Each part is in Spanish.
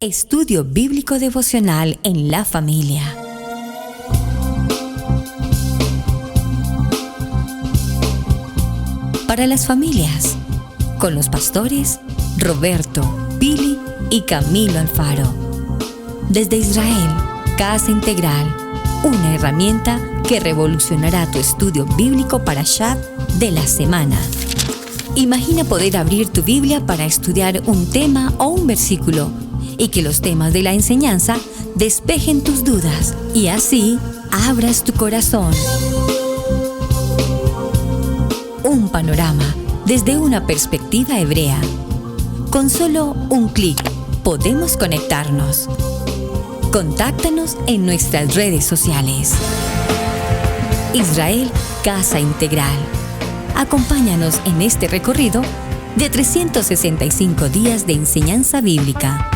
Estudio Bíblico Devocional en la familia. Para las familias, con los pastores Roberto, Pili y Camilo Alfaro. Desde Israel, Casa Integral, una herramienta que revolucionará tu estudio bíblico Parashat de la semana. Imagina poder abrir tu Biblia para estudiar un tema o un versículo y que los temas de la enseñanza despejen tus dudas y así abras tu corazón. Un panorama desde una perspectiva hebrea. Con solo un clic podemos conectarnos. Contáctanos en nuestras redes sociales. Israel Casa Integral. Acompáñanos en este recorrido de 365 días de enseñanza bíblica.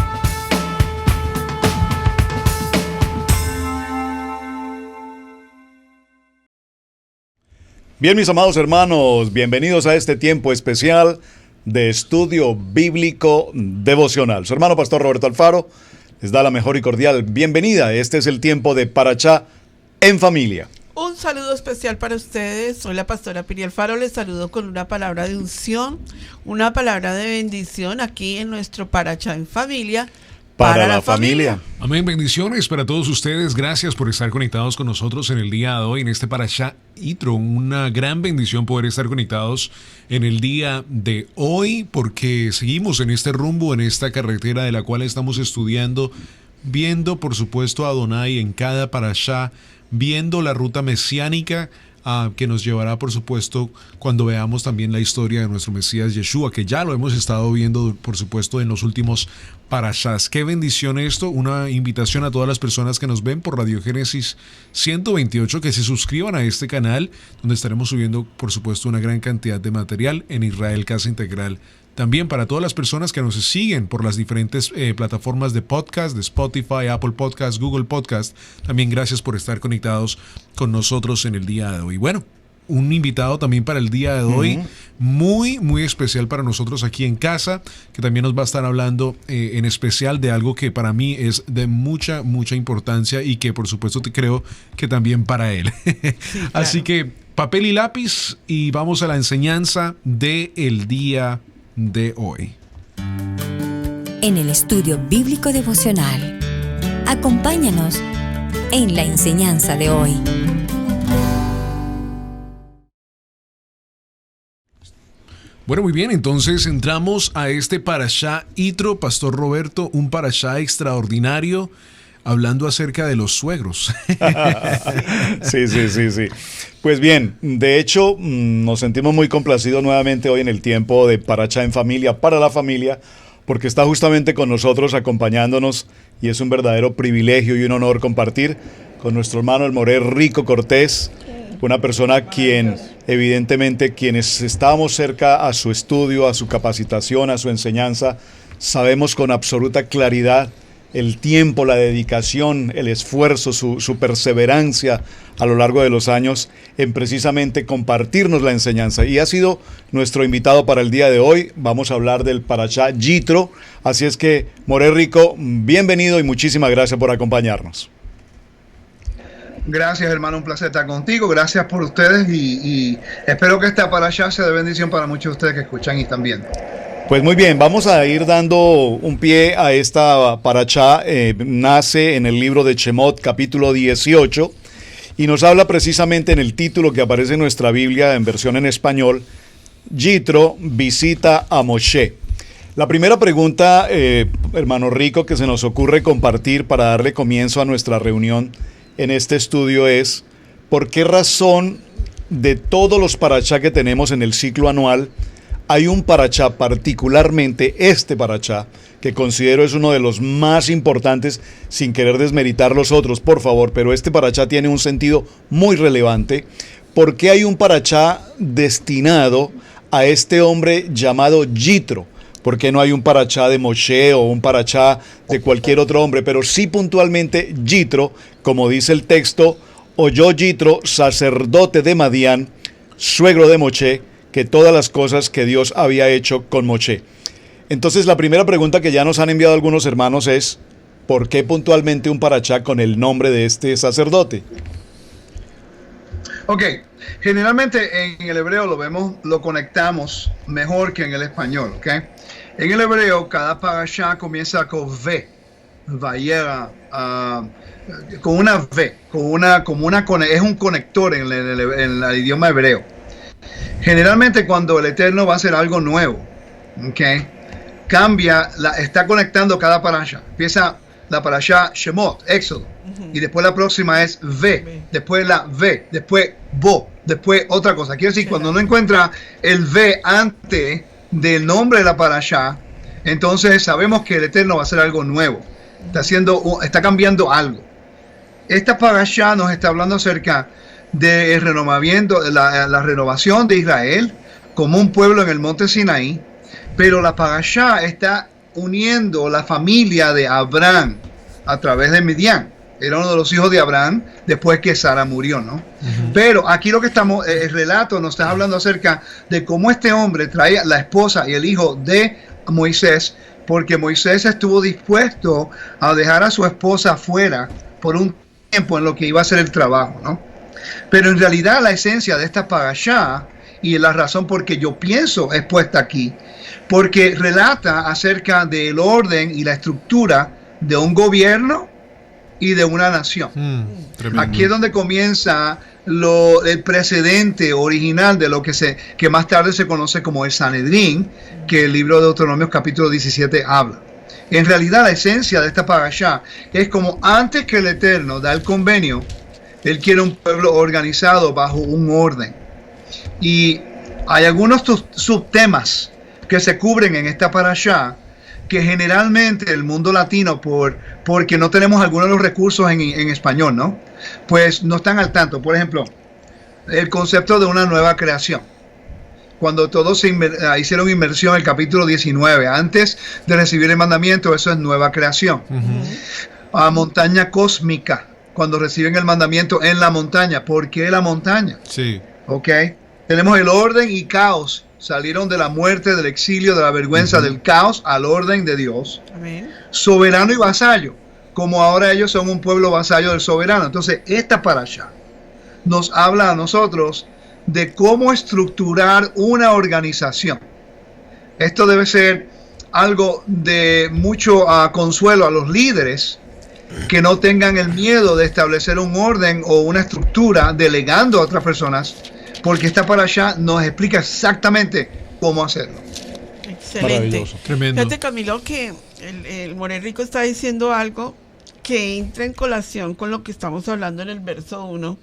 Bien, mis amados hermanos, bienvenidos a este tiempo especial de estudio bíblico devocional. Su hermano pastor Roberto Alfaro les da la mejor y cordial bienvenida. Este es el tiempo de Parashá en familia. Un saludo especial para ustedes. Soy la pastora Pili Alfaro. Les saludo con una palabra de unción, una palabra de bendición aquí en nuestro Parashá en familia. Para la familia. Amén, bendiciones para todos ustedes. Gracias por estar conectados con nosotros en el día de hoy, en este Parashá Yitro. Una gran bendición poder estar conectados en el día de hoy, porque seguimos en este rumbo, en esta carretera de la cual estamos estudiando, viendo por supuesto a Adonai en cada Parashá, viendo la ruta mesiánica que nos llevará, por supuesto, cuando veamos también la historia de nuestro Mesías Yeshua, que ya lo hemos estado viendo, por supuesto, en los últimos parashás. Qué bendición esto, una invitación a todas las personas que nos ven por Radio Génesis 128, que se suscriban a este canal, donde estaremos subiendo, por supuesto, una gran cantidad de material en Israel Casa Integral. También para todas las personas que nos siguen por las diferentes plataformas de podcast, de Spotify, Apple Podcast, Google Podcast, también gracias por estar conectados con nosotros en el día de hoy. Bueno, un invitado también para el día de hoy, muy, muy especial para nosotros aquí en casa, que también nos va a estar hablando en especial de algo que para mí es de mucha, mucha importancia y que por supuesto creo que también para él. Sí, claro. Así que papel y lápiz y vamos a la enseñanza del día de hoy. En el estudio bíblico devocional, acompáñanos en la enseñanza de hoy. Bueno, muy bien, entonces entramos a este Parashá Yitro, Pastor Roberto, un Parashá extraordinario, hablando acerca de los suegros. Sí. Pues bien, de hecho, nos sentimos muy complacidos nuevamente hoy en el tiempo de Parashá en familia, para la familia, porque está justamente con nosotros acompañándonos y es un verdadero privilegio y un honor compartir con nuestro hermano el Moré Rico Cortés, una persona quien evidentemente quienes estábamos cerca a su estudio, a su capacitación, a su enseñanza, sabemos con absoluta claridad el tiempo, la dedicación, el esfuerzo, su perseverancia a lo largo de los años en precisamente compartirnos la enseñanza. Y ha sido nuestro invitado para el día de hoy. Vamos a hablar del Parashá Yitro. Así es que, Moré Rico, bienvenido y muchísimas gracias por acompañarnos. Gracias, hermano, un placer estar contigo. Gracias por ustedes y espero que esta Parashá sea de bendición para muchos de ustedes que escuchan y están viendo. Pues muy bien, vamos a ir dando un pie a esta Parashá. Nace en el libro de Shemot, capítulo 18, y nos habla precisamente en el título que aparece en nuestra Biblia, en versión en español, Yitro visita a Moshe. La primera pregunta, hermano Rico, que se nos ocurre compartir para darle comienzo a nuestra reunión en este estudio es, ¿por qué razón de todos los Parashá que tenemos en el ciclo anual, hay un Parashá, particularmente este Parashá, que considero es uno de los más importantes, sin querer desmeritar los otros, por favor, pero este Parashá tiene un sentido muy relevante? ¿Por qué hay un Parashá destinado a este hombre llamado Yitro? ¿Por qué no hay un Parashá de Moshe o un Parashá de cualquier otro hombre? Pero sí puntualmente Yitro, como dice el texto, oyó Yitro, sacerdote de Madián, suegro de Moshe, que todas las cosas que Dios había hecho con Moshe. Entonces la primera pregunta que ya nos han enviado algunos hermanos es, ¿por qué puntualmente un parashá con el nombre de este sacerdote? Ok, generalmente en el hebreo lo conectamos mejor que en el español, ¿ok? En el hebreo cada parashá comienza con V, vayera, con una V, es un conector en el idioma hebreo. Generalmente cuando el Eterno va a hacer algo nuevo, ¿ok? Está conectando cada parashá. Empieza la parashá Shemot, Éxodo, y después la próxima es V, después la V, después Bo, después otra cosa. Quiere decir, cuando uno encuentra el V antes del nombre de la parashá, entonces sabemos que el Eterno va a hacer algo nuevo. Está cambiando algo. Esta parashá nos está hablando acerca del renovamiento, la renovación de Israel como un pueblo en el monte Sinaí, pero la parashá está uniendo la familia de Abraham a través de Midian. Era uno de los hijos de Abraham después que Sara murió, ¿no? Pero aquí el relato nos está hablando acerca de cómo este hombre traía la esposa y el hijo de Moisés, porque Moisés estuvo dispuesto a dejar a su esposa afuera por un tiempo en lo que iba a ser el trabajo, ¿no? Pero en realidad la esencia de esta parashá y la razón por que yo pienso es puesta aquí, porque relata acerca del orden y la estructura de un gobierno y de una nación. Aquí es donde comienza el precedente original de lo que más tarde se conoce como el Sanedrín, que el libro de Deuteronomio capítulo 17 habla. En realidad la esencia de esta parashá es como antes que el Eterno da el convenio, Él quiere un pueblo organizado bajo un orden. Y hay algunos subtemas que se cubren en esta parashá que generalmente el mundo latino, porque no tenemos algunos de los recursos en español, ¿no? Pues no están al tanto. Por ejemplo, el concepto de una nueva creación. Cuando todos hicieron inmersión en el capítulo 19, antes de recibir el mandamiento, eso es nueva creación. Montaña cósmica, cuando reciben el mandamiento en la montaña. ¿Por qué la montaña? Sí. Ok. Tenemos el orden y caos. Salieron de la muerte, del exilio, de la vergüenza, del caos al orden de Dios. Amén. Soberano y vasallo, como ahora ellos son un pueblo vasallo del soberano. Entonces, esta parashá nos habla a nosotros de cómo estructurar una organización. Esto debe ser algo de mucho consuelo a los líderes, que no tengan el miedo de establecer un orden o una estructura delegando a otras personas, porque esta parashá nos explica exactamente cómo hacerlo. Excelente. Tremendo. Fíjate, Camilo, que el More Rico está diciendo algo que entra en colación con lo que estamos hablando en el verso 1.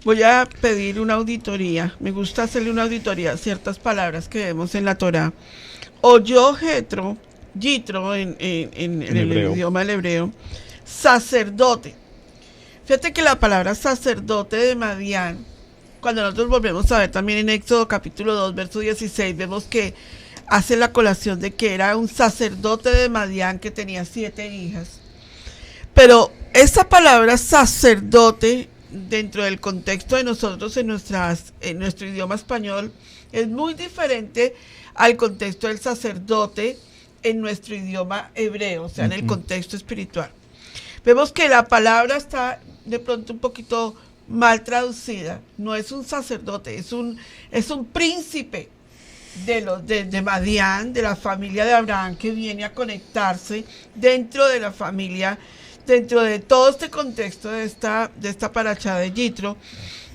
Voy a pedir una auditoría. Me gusta hacerle una auditoría a ciertas palabras que vemos en la Torá. Oyó Jitro en el idioma del hebreo, sacerdote. Fíjate que la palabra sacerdote de Madián, cuando nosotros volvemos a ver también en Éxodo capítulo 2, verso 16, vemos que hace la colación de que era un sacerdote de Madián que tenía 7 hijas. Pero esa palabra sacerdote, dentro del contexto de nosotros en nuestro idioma español, es muy diferente al contexto del sacerdote en nuestro idioma hebreo, o sea, en el contexto espiritual. Vemos que la palabra está de pronto un poquito mal traducida. No es un sacerdote, es un príncipe de Madián, de la familia de Abraham, que viene a conectarse dentro de la familia, dentro de todo este contexto de esta parashá de Yitro.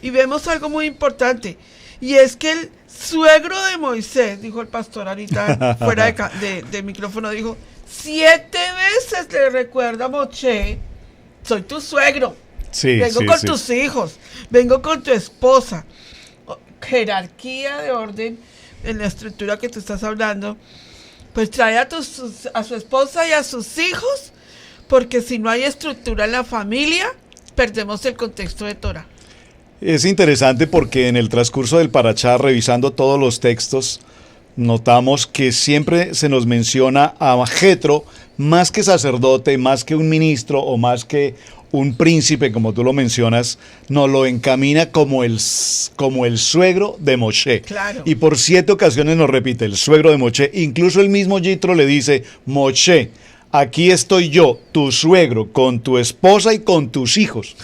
Y vemos algo muy importante, y es que el suegro de Moisés, dijo el pastor ahorita fuera de micrófono, dijo, 7 veces le recuerda a Moshe, soy tu suegro, vengo con tus hijos, vengo con tu esposa. Jerarquía de orden en la estructura que tú estás hablando, pues trae a su esposa y a sus hijos, porque si no hay estructura en la familia, perdemos el contexto de Torah. Es interesante porque en el transcurso del parashá, revisando todos los textos, notamos que siempre se nos menciona a Jetro más que sacerdote, más que un ministro o más que un príncipe, como tú lo mencionas, nos lo encamina como el suegro de Moshe. Claro. Y por 7 ocasiones nos repite, el suegro de Moshe. Incluso el mismo Yitro le dice, Moshe, aquí estoy yo, tu suegro, con tu esposa y con tus hijos.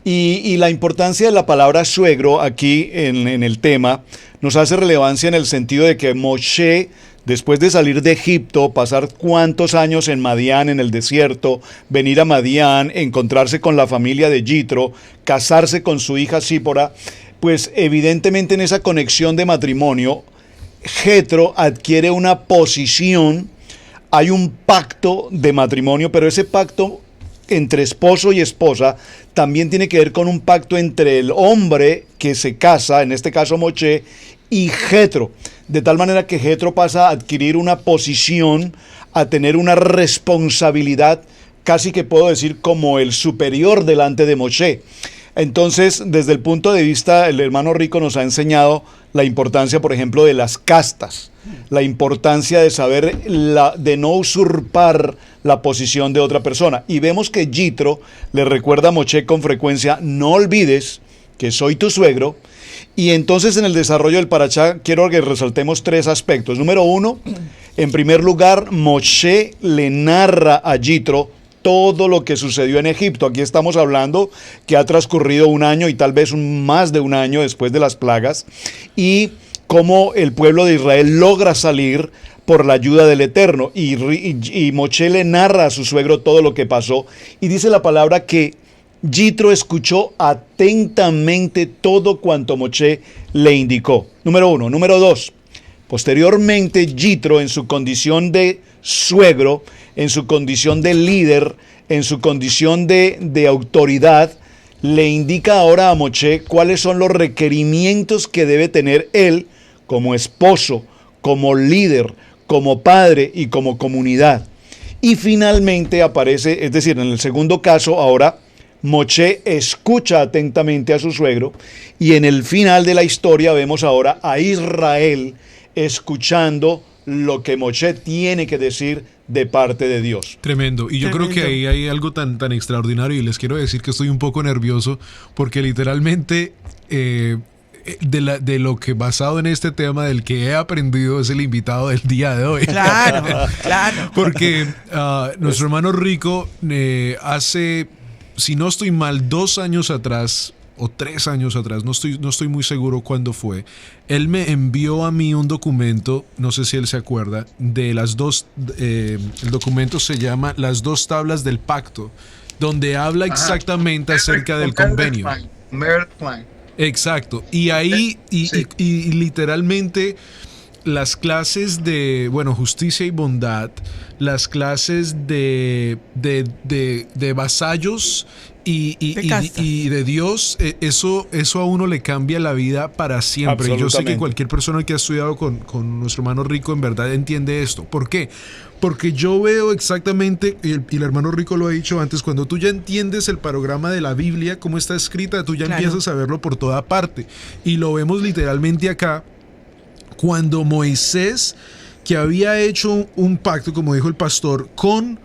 Y la importancia de la palabra suegro aquí en el tema nos hace relevancia en el sentido de que Moshe, después de salir de Egipto, pasar cuántos años en Madián, en el desierto, venir a Madián, encontrarse con la familia de Yitro, casarse con su hija Sípora, pues evidentemente en esa conexión de matrimonio, Jetro adquiere una posición, hay un pacto de matrimonio, pero ese pacto entre esposo y esposa también tiene que ver con un pacto entre el hombre que se casa, en este caso Moshe, y Jetro, de tal manera que Jetro pasa a adquirir una posición, a tener una responsabilidad, casi que puedo decir como el superior delante de Moshe. Entonces, desde el punto de vista, el hermano Rico nos ha enseñado la importancia, por ejemplo, de las castas, la importancia de saber, de no usurpar la posición de otra persona. Y vemos que Yitro le recuerda a Moshe con frecuencia, no olvides que soy tu suegro. Y entonces en el desarrollo del parashá quiero que resaltemos 3 aspectos. Número 1, en primer lugar, Moshe le narra a Yitro todo lo que sucedió en Egipto. Aquí estamos hablando que ha transcurrido un año y tal vez más de un año después de las plagas, y cómo el pueblo de Israel logra salir por la ayuda del Eterno. Y Moshe le narra a su suegro todo lo que pasó, y dice la palabra que Yitro escuchó atentamente todo cuanto Moshe le indicó. Número 1. Número 2. Posteriormente, Yitro, en su condición de suegro, en su condición de líder, en su condición de autoridad, le indica ahora a Moshe cuáles son los requerimientos que debe tener él como esposo, como líder, como padre y como comunidad. Y finalmente aparece, es decir, en el segundo caso ahora, Moshe escucha atentamente a su suegro, y en el final de la historia vemos ahora a Israel escuchando lo que Moshe tiene que decir de parte de Dios. Tremendo. Y yo creo que ahí hay algo tan extraordinario, y les quiero decir que estoy un poco nervioso porque literalmente de lo que, basado en este tema, del que he aprendido, es el invitado del día de hoy. Claro, claro. Porque nuestro hermano Rico hace, si no estoy mal, 2 años atrás o 3 años atrás, no estoy muy seguro cuándo fue, él me envió a mí un documento, no sé si él se acuerda, de las dos, el documento se llama Las 2 tablas del pacto, donde habla exactamente acerca del convenio. Exacto, y ahí, y literalmente las clases de, justicia y bondad, las clases de vasallos y de Dios, eso a uno le cambia la vida para siempre. Y yo sé que cualquier persona que ha estudiado con nuestro hermano Rico en verdad entiende esto. ¿Por qué? Porque yo veo exactamente, y el hermano Rico lo ha dicho antes, cuando tú ya entiendes el panorama de la Biblia, cómo está escrita, tú ya empiezas a verlo por toda parte. Y lo vemos literalmente acá, cuando Moisés, que había hecho un pacto, como dijo el pastor, con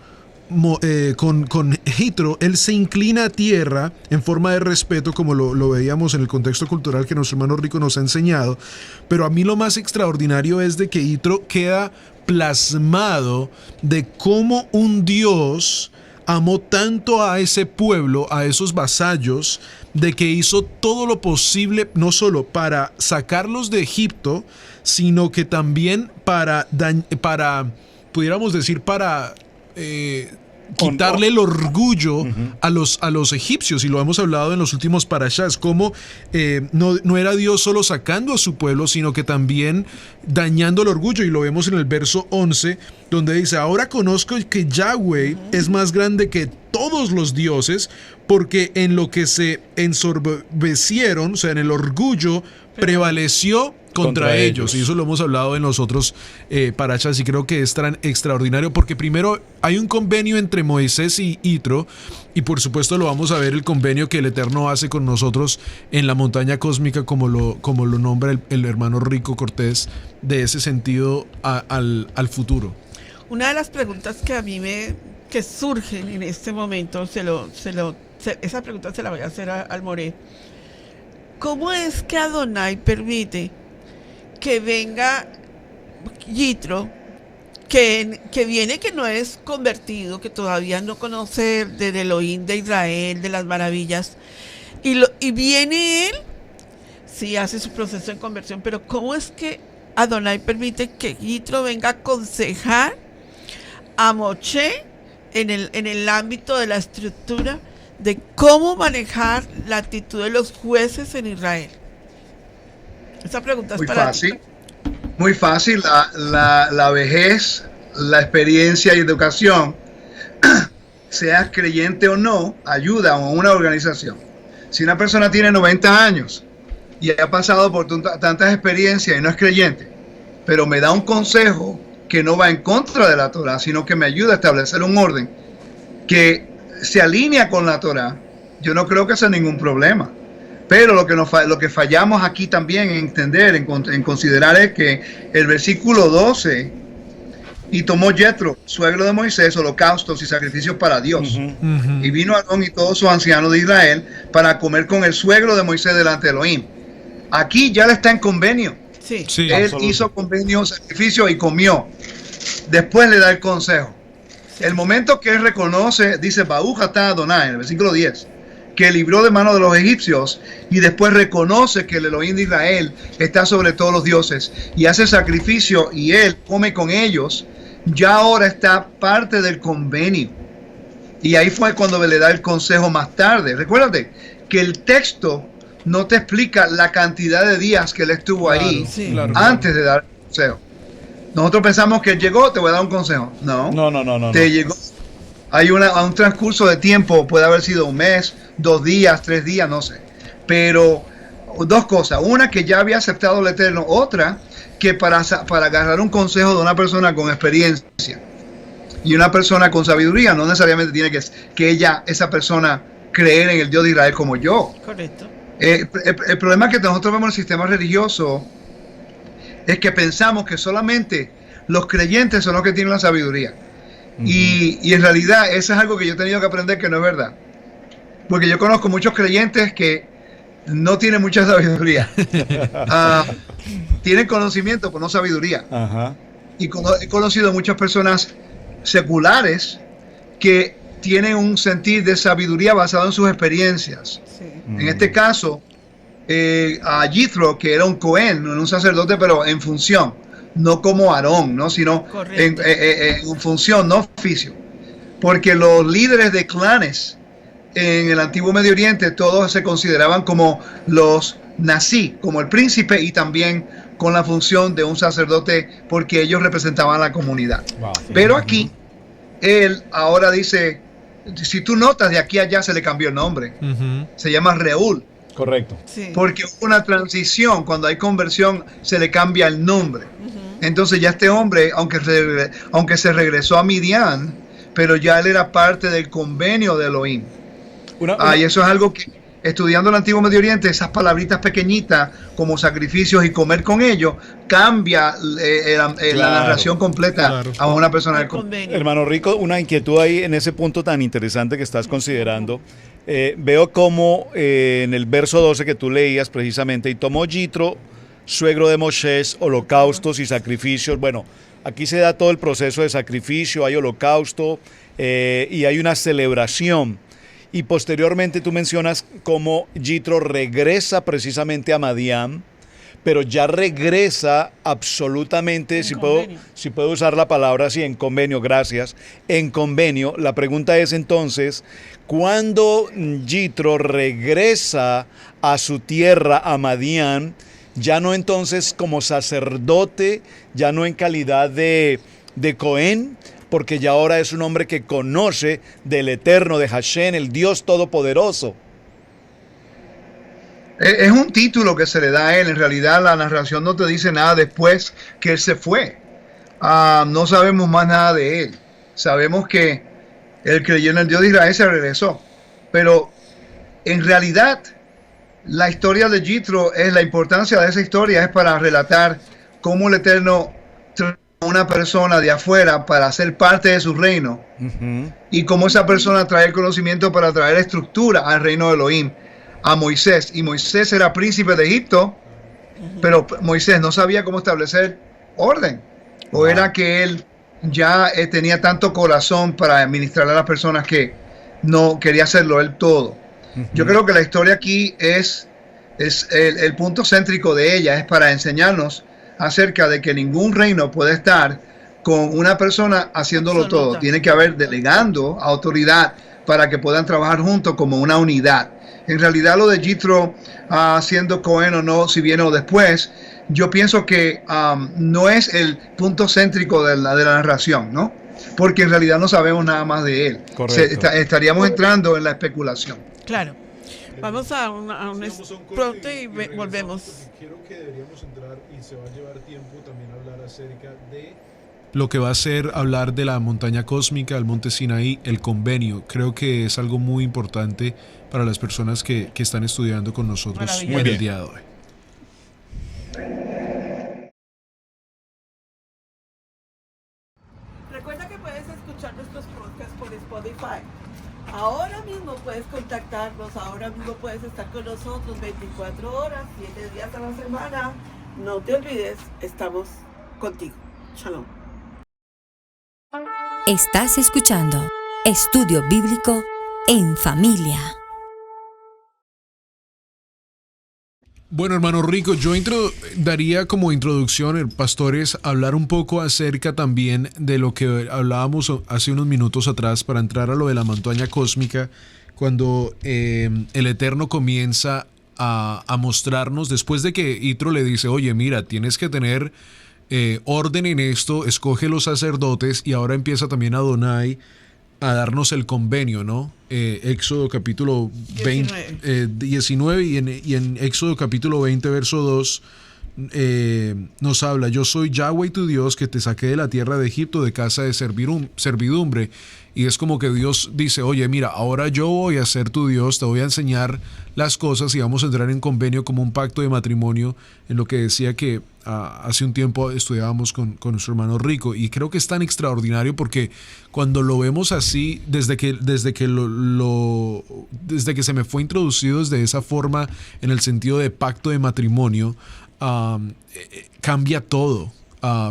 Jitro, él se inclina a tierra en forma de respeto, como lo veíamos en el contexto cultural que nuestro hermano Rico nos ha enseñado. Pero a mí lo más extraordinario es de que Jitro queda plasmado de cómo un Dios amó tanto a ese pueblo, a esos vasallos, de que hizo todo lo posible, no solo para sacarlos de Egipto, sino que también para pudiéramos decir, para quitarle el orgullo a los egipcios. Y lo hemos hablado en los últimos parashas, como no era Dios solo sacando a su pueblo, sino que también dañando el orgullo. Y lo vemos en el verso 11, donde dice: ahora conozco que Yahweh es más grande que todos los dioses, porque en lo que se ensorbecieron, o sea, en el orgullo, prevaleció contra ellos. Y eso lo hemos hablado en los otros parashas, y creo que es tan extraordinario, porque primero hay un convenio entre Moisés y Yitro, y por supuesto lo vamos a ver, el convenio que el Eterno hace con nosotros en la montaña cósmica, como lo nombra el hermano Rico Cortés, de ese sentido al futuro. Una de las preguntas que a mí que surgen en este momento, se lo esa pregunta se la voy a hacer al More. ¿Cómo es que Adonai permite que venga Yitro, que viene, que no es convertido, que todavía no conoce del Elohim de Israel, de las maravillas, y viene él, sí hace su proceso de conversión, pero cómo es que Adonai permite que Yitro venga a aconsejar a Moshe en el ámbito de la estructura de cómo manejar la actitud de los jueces en Israel? Esa pregunta es para ti. Muy fácil. La vejez, la experiencia y educación, seas creyente o no, ayuda a una organización. Si una persona tiene 90 años y ha pasado por tantas experiencias y no es creyente, pero me da un consejo que no va en contra de la Torah, sino que me ayuda a establecer un orden que se alinea con la Torah, yo no creo que sea ningún problema. Pero lo que fallamos aquí también en entender, en considerar, es que el versículo 12, y tomó Yetro, suegro de Moisés, holocaustos y sacrificios para Dios. Y vino Aarón y todos sus ancianos de Israel para comer con el suegro de Moisés delante de Elohim. Aquí ya le está en convenio. Sí. Él Absoluto. hizo convenio, sacrificio y comió. Después le da el consejo. El momento que él reconoce, dice Baruch atah Adonai, en el versículo 10, que libró de mano de los egipcios, y después reconoce que el Elohim de Israel está sobre todos los dioses y hace sacrificio y él come con ellos, ya ahora está parte del convenio. Y ahí fue cuando le da el consejo más tarde. Recuérdate que el texto no te explica la cantidad de días que él estuvo ahí antes de dar el consejo. Nosotros pensamos que él llegó, te voy a dar un consejo. No. Llegó. Hay un transcurso de tiempo, puede haber sido un mes, 2 días, 3 días, no sé. Pero dos cosas. Una, que ya había aceptado el Eterno. Otra, que para agarrar un consejo de una persona con experiencia y una persona con sabiduría, no necesariamente tiene que esa persona creer en el Dios de Israel como yo. Correcto. El problema que nosotros vemos en el sistema religioso es que pensamos que solamente los creyentes son los que tienen la sabiduría. Y en realidad eso es algo que yo he tenido que aprender, que no es verdad. Porque yo conozco muchos creyentes que no tienen mucha sabiduría. Tienen conocimiento, pero no sabiduría. Y he conocido muchas personas seculares que tienen un sentir de sabiduría basado en sus experiencias. Sí. En este caso, a Yitro, que era un Cohen, un sacerdote, pero en función, no como Aarón, ¿no? Sino en función, no oficio. Porque los líderes de clanes en el antiguo Medio Oriente, todos se consideraban como los Nasi, como el príncipe, y también con la función de un sacerdote, porque ellos representaban a la comunidad. Wow. Pero aquí, él ahora dice, si tú notas, de aquí a allá se le cambió el nombre. Se llama Reúl. Correcto. Sí. Porque hubo una transición, cuando hay conversión se le cambia el nombre. Entonces ya este hombre, aunque se regresó a Midian, pero ya él era parte del convenio de Elohim. Y eso es algo que, estudiando el antiguo Medio Oriente, esas palabritas pequeñitas como sacrificios y comer con ellos, cambia la narración completa a una persona del convenio. Hermano Rico, una inquietud ahí en ese punto tan interesante que estás considerando. Veo como en el verso 12 que tú leías precisamente, y tomó Yitro, suegro de Moisés, holocaustos y sacrificios. Bueno, aquí se da todo el proceso de sacrificio, hay holocausto y hay una celebración. Y posteriormente tú mencionas cómo Yitro regresa precisamente a Madián, pero ya regresa absolutamente, si puedo usar la palabra así, en convenio, gracias, en convenio. La pregunta es entonces, ¿cuándo Yitro regresa a su tierra, a Madián, ya no entonces como sacerdote, ya no en calidad de Cohen, porque ya ahora es un hombre que conoce del Eterno, de Hashem, el Dios Todopoderoso? Es un título que se le da a él. En realidad la narración no te dice nada después que él se fue. No sabemos más nada de él. Sabemos que él creyó en el Dios de Israel, se regresó. Pero en realidad la historia de Yitro, la importancia de esa historia es para relatar cómo el Eterno una persona de afuera para ser parte de su reino, y cómo esa persona trae el conocimiento para traer estructura al reino de Elohim, a Moisés. Y Moisés era príncipe de Egipto, pero Moisés no sabía cómo establecer orden. O era que él ya tenía tanto corazón para administrar a las personas que no quería hacerlo él todo. Yo creo que la historia aquí es el punto céntrico de ella, es para enseñarnos acerca de que ningún reino puede estar con una persona haciéndolo todo. Tiene que haber delegando autoridad para que puedan trabajar juntos como una unidad. En realidad lo de Jethro siendo Cohen o no, si viene o después, yo pienso que no es el punto céntrico de la narración, ¿no? Porque en realidad no sabemos nada más de él. Estaríamos entrando en la especulación. Claro. Vamos a un pronto y volvemos. Creo que deberíamos entrar y se va a llevar tiempo también hablar acerca de lo que va a ser hablar de la montaña cósmica, el monte Sinaí, el convenio. Creo que es algo muy importante para las personas que están estudiando con nosotros en el día de hoy. Recuerda que puedes escuchar nuestros podcasts por Spotify. Ahora mismo puedes contactarnos, ahora mismo puedes estar con nosotros 24 horas, 7 días a la semana. No te olvides, estamos contigo. Shalom. Estás escuchando Estudio Bíblico en Familia. Bueno, hermano Rico, yo daría como introducción, pastores, hablar un poco acerca también de lo que hablábamos hace unos minutos atrás para entrar a lo de la montaña cósmica, cuando el Eterno comienza a mostrarnos, después de que Yitro le dice, oye, mira, tienes que tener orden en esto, escoge los sacerdotes, y ahora empieza también Adonai a darnos el convenio, ¿no? Éxodo capítulo 19 y en Éxodo capítulo 20 verso 2 nos habla, yo soy Yahweh tu Dios que te saqué de la tierra de Egipto de casa de servidumbre. Y es como que Dios dice, oye, mira, ahora yo voy a ser tu Dios, te voy a enseñar las cosas y vamos a entrar en convenio como un pacto de matrimonio, en lo que decía que hace un tiempo estudiábamos con nuestro hermano Rico. Y creo que es tan extraordinario porque cuando lo vemos así, desde que se me fue introducido de esa forma en el sentido de pacto de matrimonio, cambia todo,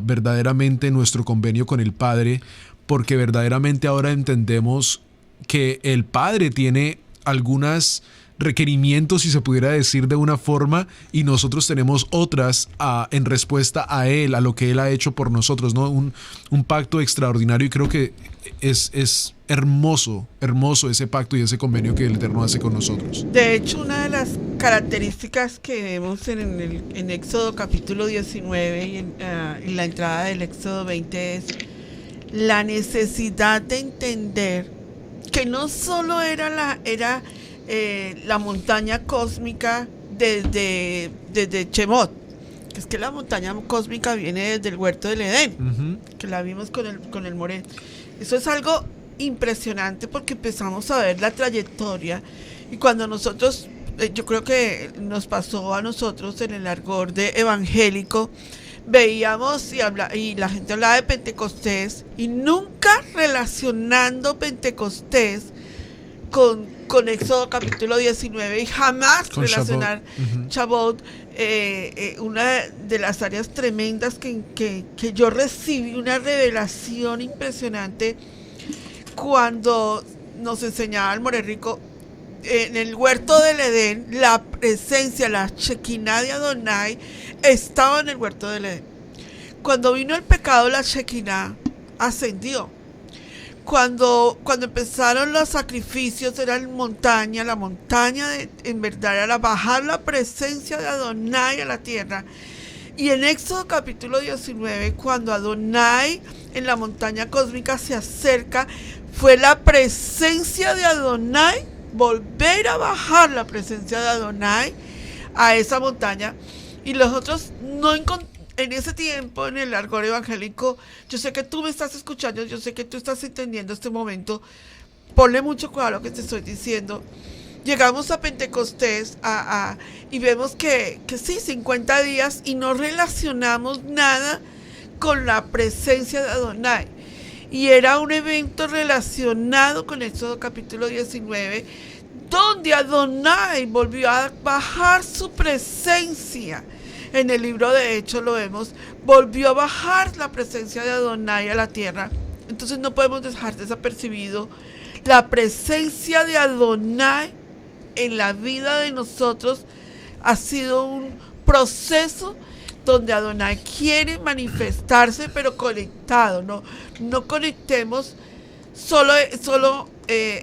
verdaderamente nuestro convenio con el Padre, porque verdaderamente ahora entendemos que el Padre tiene algunos requerimientos, si se pudiera decir de una forma, y nosotros tenemos otras en respuesta a Él, a lo que Él ha hecho por nosotros, ¿no? Un pacto extraordinario, y creo que es hermoso ese pacto y ese convenio que el Eterno hace con nosotros. De hecho, una de las características que vemos en Éxodo capítulo 19 y en la entrada del Éxodo 20 es la necesidad de entender que no solo era la montaña cósmica desde Chemot, que es que la montaña cósmica viene desde el huerto del Edén, que la vimos con el Moré. Eso es algo impresionante porque empezamos a ver la trayectoria, y cuando nosotros, yo creo que nos pasó a nosotros en el argot de evangélico, veíamos y la gente hablaba de Pentecostés y nunca relacionando Pentecostés con Éxodo capítulo 19 y jamás con relacionar Shavuot. Una de las áreas tremendas que yo recibí una revelación impresionante cuando nos enseñaba el More Rico en el huerto del Edén. La presencia, la Shekinah de Adonai estaba en el huerto del Edén. Cuando vino el pecado, la Shekinah ascendió. Cuando empezaron los sacrificios, era la montaña en verdad era bajar la presencia de Adonai a la tierra. Y en Éxodo capítulo 19, cuando Adonai en la montaña cósmica se acerca, fue la presencia de Adonai, volver a bajar la presencia de Adonai a esa montaña. Y los otros no encontraron. En ese tiempo, en el argot evangélico, yo sé que tú me estás escuchando, yo sé que tú estás entendiendo este momento. Ponle mucho cuidado a lo que te estoy diciendo. Llegamos a Pentecostés y vemos que sí, 50 días, y no relacionamos nada con la presencia de Adonai. Y era un evento relacionado con Éxodo capítulo 19, donde Adonai volvió a bajar su presencia. En el libro de Hechos lo vemos, volvió a bajar la presencia de Adonai a la tierra. Entonces no podemos dejar desapercibido la presencia de Adonai en la vida de nosotros. Ha sido un proceso donde Adonai quiere manifestarse, pero conectado. No conectemos solo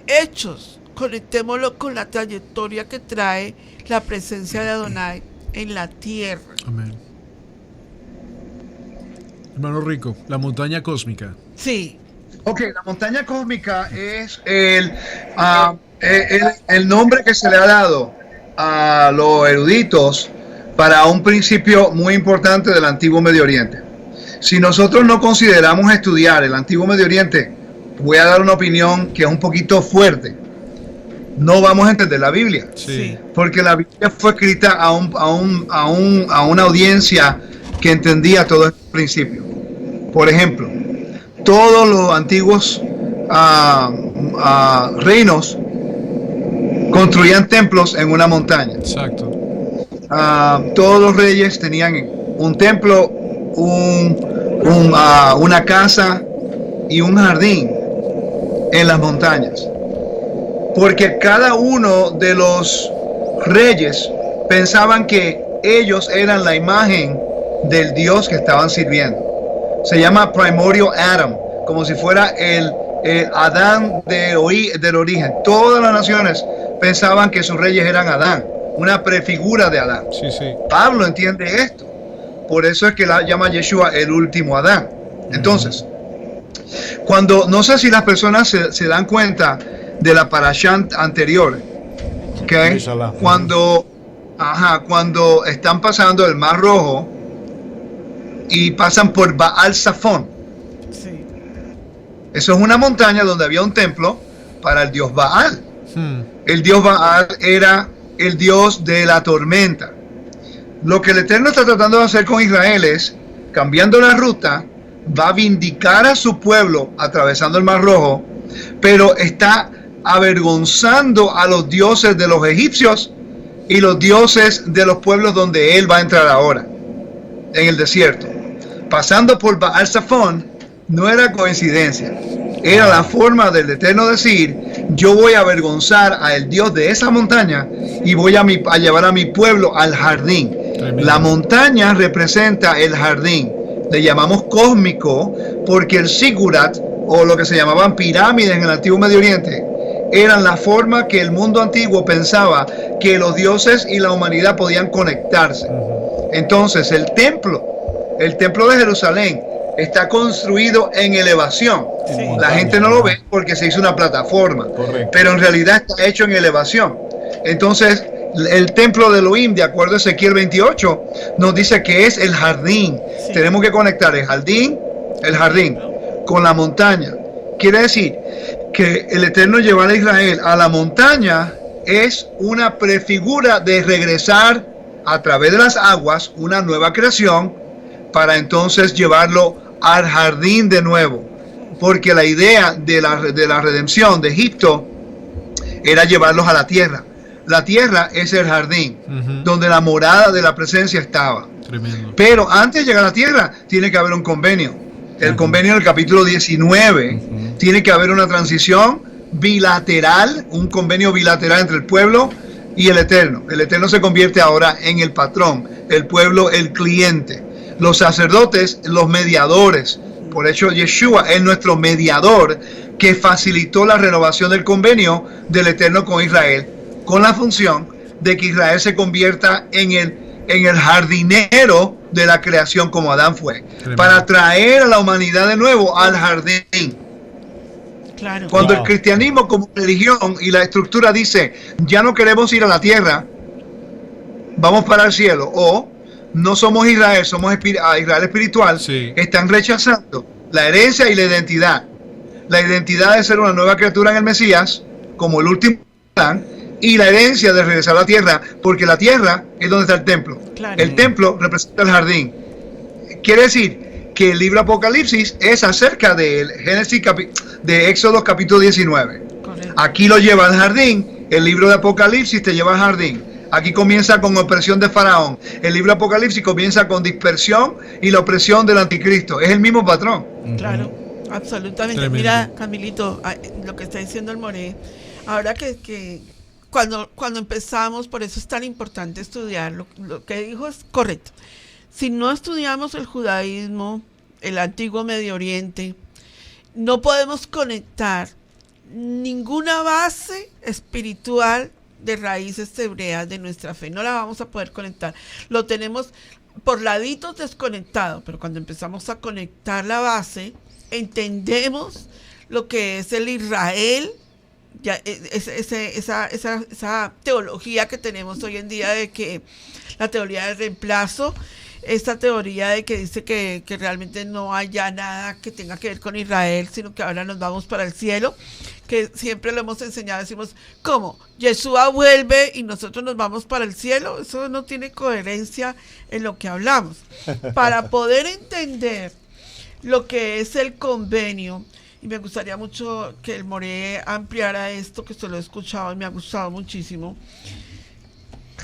hechos, conectémoslo con la trayectoria que trae la presencia de Adonai en la tierra. Amén. Hermano Rico, la montaña cósmica. Sí. Ok, la montaña cósmica es el nombre que se le ha dado a los eruditos para un principio muy importante del Antiguo Medio Oriente. Si nosotros no consideramos estudiar el Antiguo Medio Oriente, voy a dar una opinión que es un poquito fuerte. No vamos a entender la Biblia. Sí. Porque la Biblia fue escrita a una audiencia que entendía todo este principio. Por ejemplo, todos los antiguos reinos construían templos en una montaña. Exacto. Todos los reyes tenían un templo, una casa y un jardín en las montañas. Porque cada uno de los reyes pensaban que ellos eran la imagen del Dios que estaban sirviendo. Se llama Primordial Adam, como si fuera el Adán del origen. Todas las naciones pensaban que sus reyes eran Adán, una prefigura de Adán. Sí, sí. Pablo entiende esto. Por eso es que la llama a Yeshua el último Adán. Entonces, no sé si las personas se dan cuenta de la parashá anterior, ¿okay? Cuando están pasando el Mar Rojo y pasan por Baal Zafón. Sí. Eso es una montaña donde había un templo para el dios Baal. El dios Baal era el dios de la tormenta. Lo que el Eterno está tratando de hacer con Israel es, cambiando la ruta, va a vindicar a su pueblo atravesando el Mar Rojo, pero está avergonzando a los dioses de los egipcios y los dioses de los pueblos donde él va a entrar ahora, en el desierto. Pasando por Baal Zafón no era coincidencia, era la forma del Eterno decir: yo voy a avergonzar al Dios de esa montaña y voy a llevar a mi pueblo al jardín. Tremendo. La montaña representa el jardín. Le llamamos cósmico porque el Zigurat, o lo que se llamaban pirámides en el Antiguo Medio Oriente, eran la forma que el mundo antiguo pensaba que los dioses y la humanidad podían conectarse. Entonces el templo de Jerusalén está construido en elevación. Sí. La gente no lo ve porque se hizo una plataforma. Correcto. Pero en realidad está hecho en elevación. Entonces el templo de Elohim, de acuerdo a Ezequiel 28, nos dice que es el jardín. Sí. Tenemos que conectar el jardín con la montaña. Quiere decir que el Eterno llevar a Israel a la montaña es una prefigura de regresar a través de las aguas, una nueva creación, para entonces llevarlo al jardín de nuevo. Porque la idea de la redención de Egipto era llevarlos a la tierra. La tierra es el jardín, donde la morada de la presencia estaba. Tremendo. Pero antes de llegar a la tierra, tiene que haber un convenio. El convenio del capítulo 19, tiene que haber una transición bilateral, un convenio bilateral entre el pueblo y el Eterno. El Eterno se convierte ahora en el patrón, el pueblo el cliente, los sacerdotes los mediadores. Por eso Yeshua es nuestro mediador que facilitó la renovación del convenio del Eterno con Israel, con la función de que Israel se convierta en el jardinero de la creación como Adán fue. Tremendo. Para traer a la humanidad de nuevo al jardín. Claro. Cuando el cristianismo como religión y la estructura dice: ya no queremos ir a la tierra, vamos para el cielo, o no somos Israel, somos Israel espiritual, sí. Están rechazando la herencia y la identidad. La identidad de ser una nueva criatura en el Mesías, como el último Adán, y la herencia de regresar a la tierra, porque la tierra es donde está el templo. Claro. El templo representa el jardín. Quiere decir que el libro Apocalipsis es acerca de de Éxodo capítulo 19. Correcto. Aquí lo lleva al jardín, el libro de Apocalipsis te lleva al jardín. Aquí comienza con opresión de Faraón. El libro de Apocalipsis comienza con dispersión y la opresión del anticristo. Es el mismo patrón. Claro, absolutamente. Tremendo. Mira, Camilito, lo que está diciendo el More, ahora que cuando empezamos, por eso es tan importante estudiar, lo que dijo es correcto. Si no estudiamos el judaísmo, el antiguo Medio Oriente, no podemos conectar ninguna base espiritual de raíces hebreas de nuestra fe. No la vamos a poder conectar. Lo tenemos por laditos desconectado, pero cuando empezamos a conectar la base, entendemos lo que es el Israel, ya, esa teología que tenemos hoy en día de que la teoría del reemplazo, esta teoría de que dice que realmente no hay ya nada que tenga que ver con Israel, sino que ahora nos vamos para el cielo, que siempre lo hemos enseñado, decimos, ¿cómo? Yeshua vuelve y nosotros nos vamos para el cielo. Eso no tiene coherencia en lo que hablamos. Para poder entender lo que es el convenio, y me gustaría mucho que el More ampliara esto, que se lo he escuchado y me ha gustado muchísimo.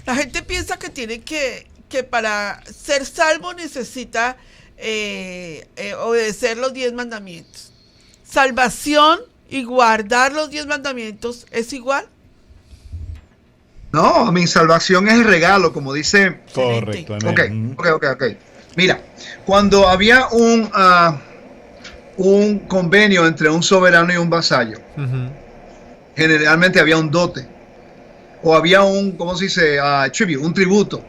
La gente piensa que tiene que para ser salvo necesita obedecer los 10 mandamientos. Salvación y guardar los 10 mandamientos es igual. No, mi salvación es el regalo, como dice. Correcto. amén. Ok. Mira, cuando había un convenio entre un soberano y un vasallo, generalmente había un dote, o había ¿cómo se dice? Tribute, un tributo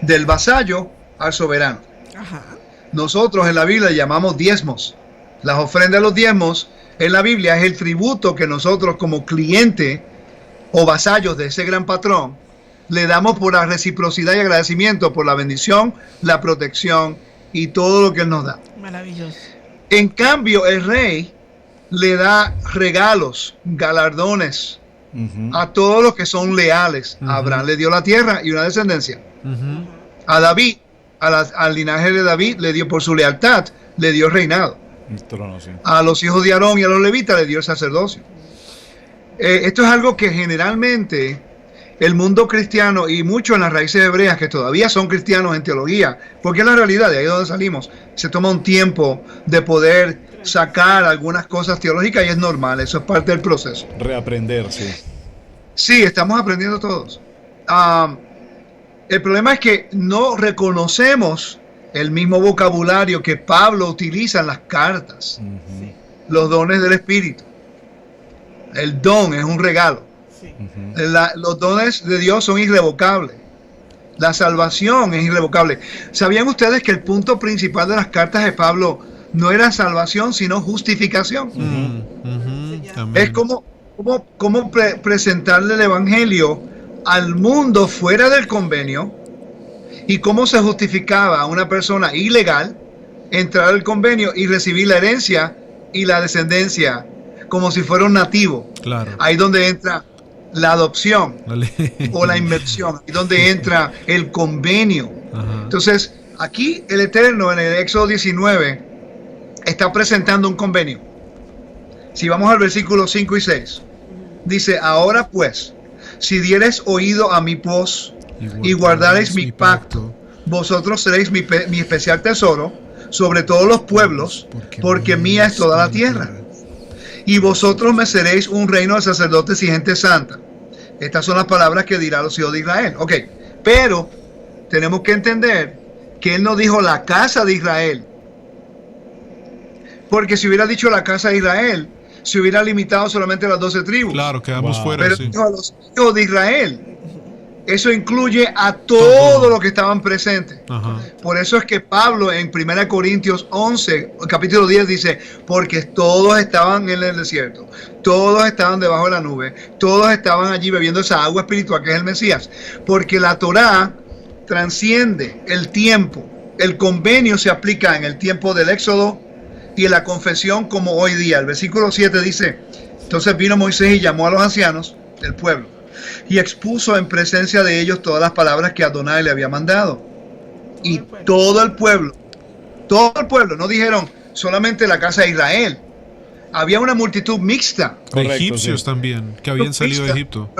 del vasallo al soberano. Ajá. Nosotros en la Biblia llamamos diezmos. Las ofrendas de los diezmos en la Biblia es el tributo que nosotros como cliente o vasallos de ese gran patrón le damos por la reciprocidad y agradecimiento por la bendición, la protección y todo lo que él nos da. Maravilloso. En cambio, el rey le da regalos, galardones a todos los que son leales. A Abraham le dio la tierra y una descendencia. A David, al linaje de David, le dio por su lealtad, le dio reinado. Trono, sí. A los hijos de Aarón y a los levitas le dio el sacerdocio. Esto es algo que generalmente el mundo cristiano y muchos en las raíces hebreas que todavía son cristianos en teología, porque es la realidad, de ahí donde salimos, se toma un tiempo de poder sacar algunas cosas teológicas y es normal, eso es parte del proceso. Reaprender, sí. Sí, estamos aprendiendo todos. El problema es que no reconocemos el mismo vocabulario que Pablo utiliza en las cartas. Los dones del Espíritu. El don es un regalo. Sí. Los dones de Dios son irrevocables. La salvación es irrevocable. ¿Sabían ustedes que el punto principal de las cartas de Pablo no era salvación, sino justificación? Es como presentarle el evangelio al mundo fuera del convenio y cómo se justificaba a una persona ilegal entrar al convenio y recibir la herencia y la descendencia como si fuera un nativo. Claro. Ahí donde entra la adopción o la inversión, ahí donde entra el convenio. Entonces, aquí el Eterno en el Éxodo 19 está presentando un convenio. Si vamos al versículo 5 y 6, dice, ahora pues, si diereis oído a mi voz y guardareis mi pacto, vosotros seréis mi especial tesoro sobre todos los pueblos, porque mía es toda la tierra. Y vosotros me seréis un reino de sacerdotes y gente santa. Estas son las palabras que dirá a los hijos de Israel. Ok, pero tenemos que entender que él no dijo la casa de Israel. Porque si hubiera dicho la casa de Israel, se hubiera limitado solamente a las 12 tribus. Claro, quedamos fuera. Pero Sí. dijo a los hijos de Israel. Eso incluye a todos los que estaban presentes. Por eso es que Pablo en 1 Corintios 11, capítulo 10 dice, porque todos estaban en el desierto, todos estaban debajo de la nube, todos estaban allí bebiendo esa agua espiritual que es el Mesías. Porque la Torá transciende el tiempo. El convenio se aplica en el tiempo del Éxodo y en la confesión como hoy día. El versículo 7 dice, entonces vino Moisés y llamó a los ancianos del pueblo y expuso en presencia de ellos todas las palabras que Adonai le había mandado. Y todo el pueblo Todo el pueblo, no dijeron solamente la casa de Israel. Había una multitud mixta. De Correcto, egipcios sí. también, que habían salido de Egipto.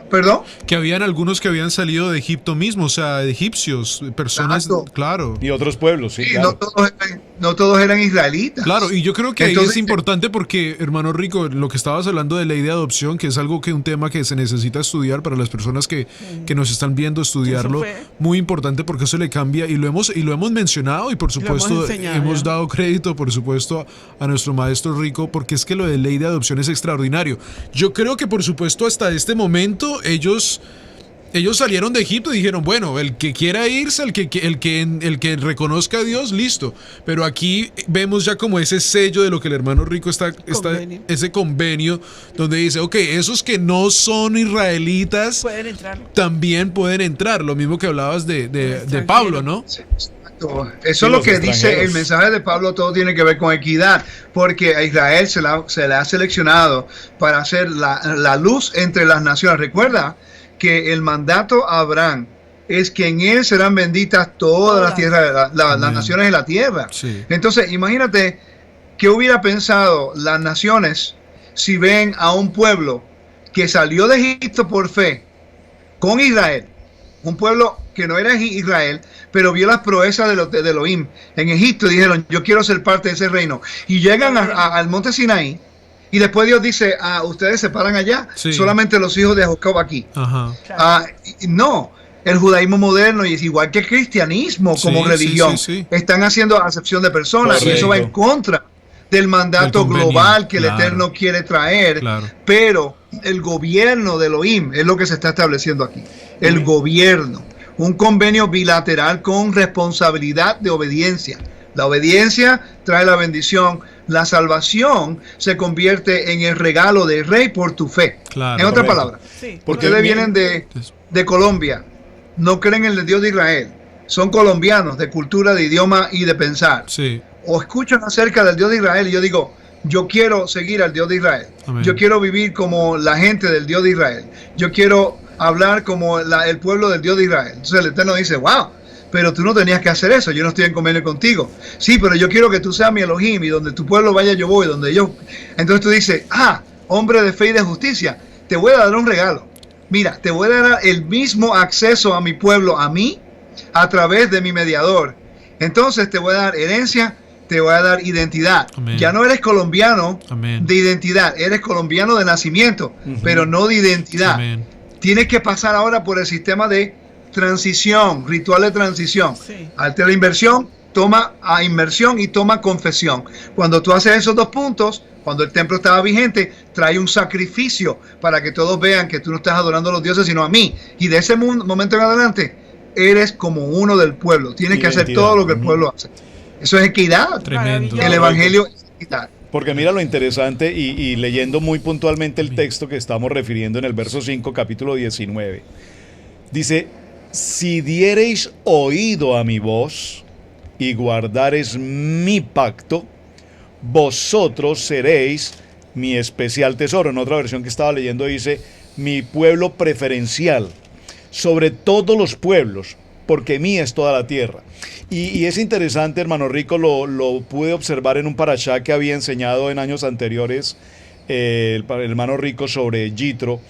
¿Perdón? Que habían algunos que habían salido de Egipto mismo, o sea, de egipcios, personas, Exacto. claro. Y otros pueblos, sí, Sí, claro. no todos eran israelitas. Claro, y yo creo que Entonces, ahí es importante porque, hermano Rico, lo que estabas hablando de ley de adopción, que es algo un tema que se necesita estudiar para las personas que nos están viendo estudiarlo, Eso fue. muy importante porque eso le cambia y lo hemos mencionado y por Lo hemos supuesto enseñado hemos ya. dado crédito, por supuesto, a nuestro maestro Rico, porque es que lo de ley de adopción es extraordinario. Yo creo que por supuesto hasta este momento ellos salieron de Egipto y dijeron, bueno, el que quiera irse, el que reconozca a Dios, listo. Pero aquí vemos ya como ese sello de lo que el hermano Rico está Convenio. ese convenio, donde dice, ok, esos que no son israelitas Pueden entrar. también pueden entrar. Lo mismo que hablabas de Pablo, ¿no? Sí, exacto. Eso es Sí, lo los que dice extranjeros. el mensaje de Pablo, todo tiene que ver con equidad, porque a Israel se le ha seleccionado para ser la luz entre las naciones. Recuerda que el mandato a Abraham es que en él serán benditas todas las tierras, las Amén. naciones de la tierra. Sí. Entonces, imagínate qué hubiera pensado las naciones si ven a un pueblo que salió de Egipto por fe con Israel, un pueblo que no era Israel, pero vio las proezas de Elohim en Egipto y dijeron, yo quiero ser parte de ese reino. Y llegan al monte Sinaí y después Dios dice, ustedes se paran allá, Sí. solamente los hijos de Jacob aquí. Ajá. No, el judaísmo moderno, y es igual que el cristianismo como Sí, religión, sí, sí. están haciendo acepción de personas, y Correcto. eso va en contra del mandato Del convenio, global que el claro. Eterno quiere traer. Claro. Pero el gobierno de Elohim es lo que se está estableciendo aquí. El gobierno, un convenio bilateral con responsabilidad de obediencia. La obediencia trae la bendición. La salvación se convierte en el regalo del rey por tu fe. Claro. En otras Correcto. palabras, Sí. Porque ustedes miren- vienen de Colombia, no creen en el Dios de Israel, son colombianos de cultura, de idioma y de pensar. Sí. O escuchan acerca del Dios de Israel y yo digo, yo quiero seguir al Dios de Israel. Amén. Yo quiero vivir como la gente del Dios de Israel. Yo quiero hablar como el pueblo del Dios de Israel. Entonces el Eterno dice, wow, pero tú no tenías que hacer eso, yo no estoy en convenio contigo. Sí, pero yo quiero que tú seas mi Elohim y donde tu pueblo vaya yo voy, donde yo... Entonces tú dices, hombre de fe y de justicia, te voy a dar un regalo. Mira, te voy a dar el mismo acceso a mi pueblo, a mí, a través de mi mediador. Entonces te voy a dar herencia, te voy a dar identidad. Amén. Ya no eres colombiano Amén. de identidad, eres colombiano de nacimiento, pero no de identidad. Amén. Tienes que pasar ahora por el sistema de transición, ritual de transición. Sí. Altera inversión, toma a inmersión y toma confesión. Cuando tú haces esos dos puntos, cuando el templo estaba vigente, trae un sacrificio para que todos vean que tú no estás adorando a los dioses, sino a mí. Y de ese momento en adelante, eres como uno del pueblo. Tienes que hacer Identidad. todo lo que el pueblo hace. Eso es equidad. Tremendo. El evangelio es equidad. Porque mira lo interesante y leyendo muy puntualmente el texto que estamos refiriendo en el verso 5, capítulo 19. Dice, si diereis oído a mi voz y guardareis mi pacto, vosotros seréis mi especial tesoro. En otra versión que estaba leyendo dice, mi pueblo preferencial sobre todos los pueblos, porque mía es toda la tierra. Y es interesante, hermano Rico, lo pude observar en un parashá que había enseñado en años anteriores el hermano Rico sobre Yitro,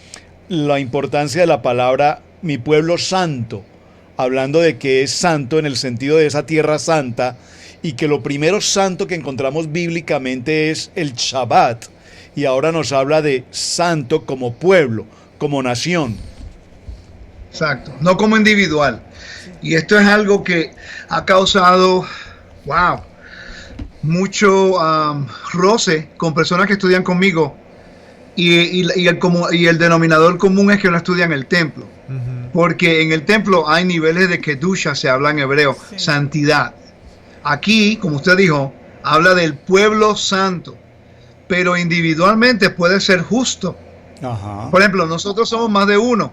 la importancia de la palabra mi pueblo santo, hablando de que es santo en el sentido de esa tierra santa, y que lo primero santo que encontramos bíblicamente es el Shabbat, y ahora nos habla de santo como pueblo, como nación. Exacto, no como individual. Y esto es algo que ha causado, mucho roce con personas que estudian conmigo. Y el denominador común es que no estudian el templo. Ujú. Porque en el templo hay niveles de kedusha, se habla en hebreo, Sí. santidad. Aquí, como usted dijo, habla del pueblo santo. Pero individualmente puede ser justo. Ajá. Por ejemplo, nosotros somos más de uno.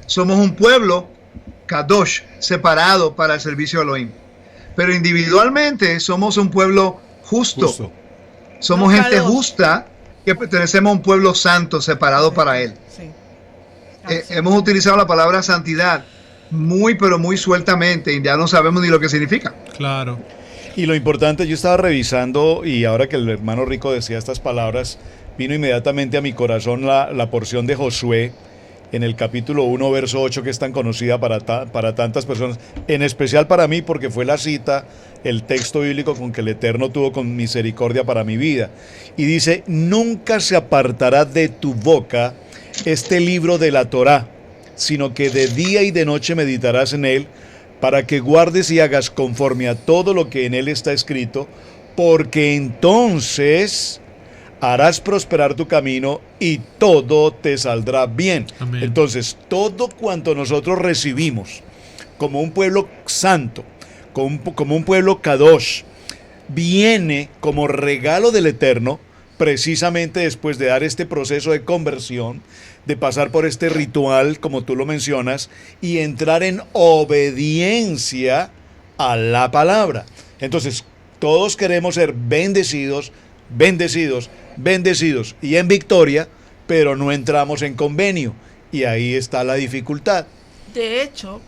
Somos un pueblo, Kadosh, separado para el servicio de Elohim. Pero individualmente somos un pueblo justo. Justo. Somos No gente Kadosh. justa que pertenecemos a un pueblo santo, separado para Él. Sí. Hemos utilizado la palabra santidad muy, pero muy sueltamente y ya no sabemos ni lo que significa. Claro. Y lo importante, yo estaba revisando y ahora que el hermano Rico decía estas palabras, vino inmediatamente a mi corazón la porción de Josué en el capítulo 1, verso 8, que es tan conocida para tantas personas, en especial para mí porque fue la cita, el texto bíblico con que el Eterno tuvo con misericordia para mi vida. Y dice, nunca se apartará de tu boca este libro de la Torá, sino que de día y de noche meditarás en él, para que guardes y hagas conforme a todo lo que en él está escrito, porque entonces harás prosperar tu camino y todo te saldrá bien. Amén. Entonces, todo cuanto nosotros recibimos como un pueblo santo, como un pueblo kadosh, viene como regalo del Eterno, precisamente después de dar este proceso de conversión, de pasar por este ritual, como tú lo mencionas, y entrar en obediencia a la palabra. Entonces, todos queremos ser bendecidos, bendecidos, bendecidos y en victoria, pero no entramos en convenio. Y ahí está la dificultad. De hecho,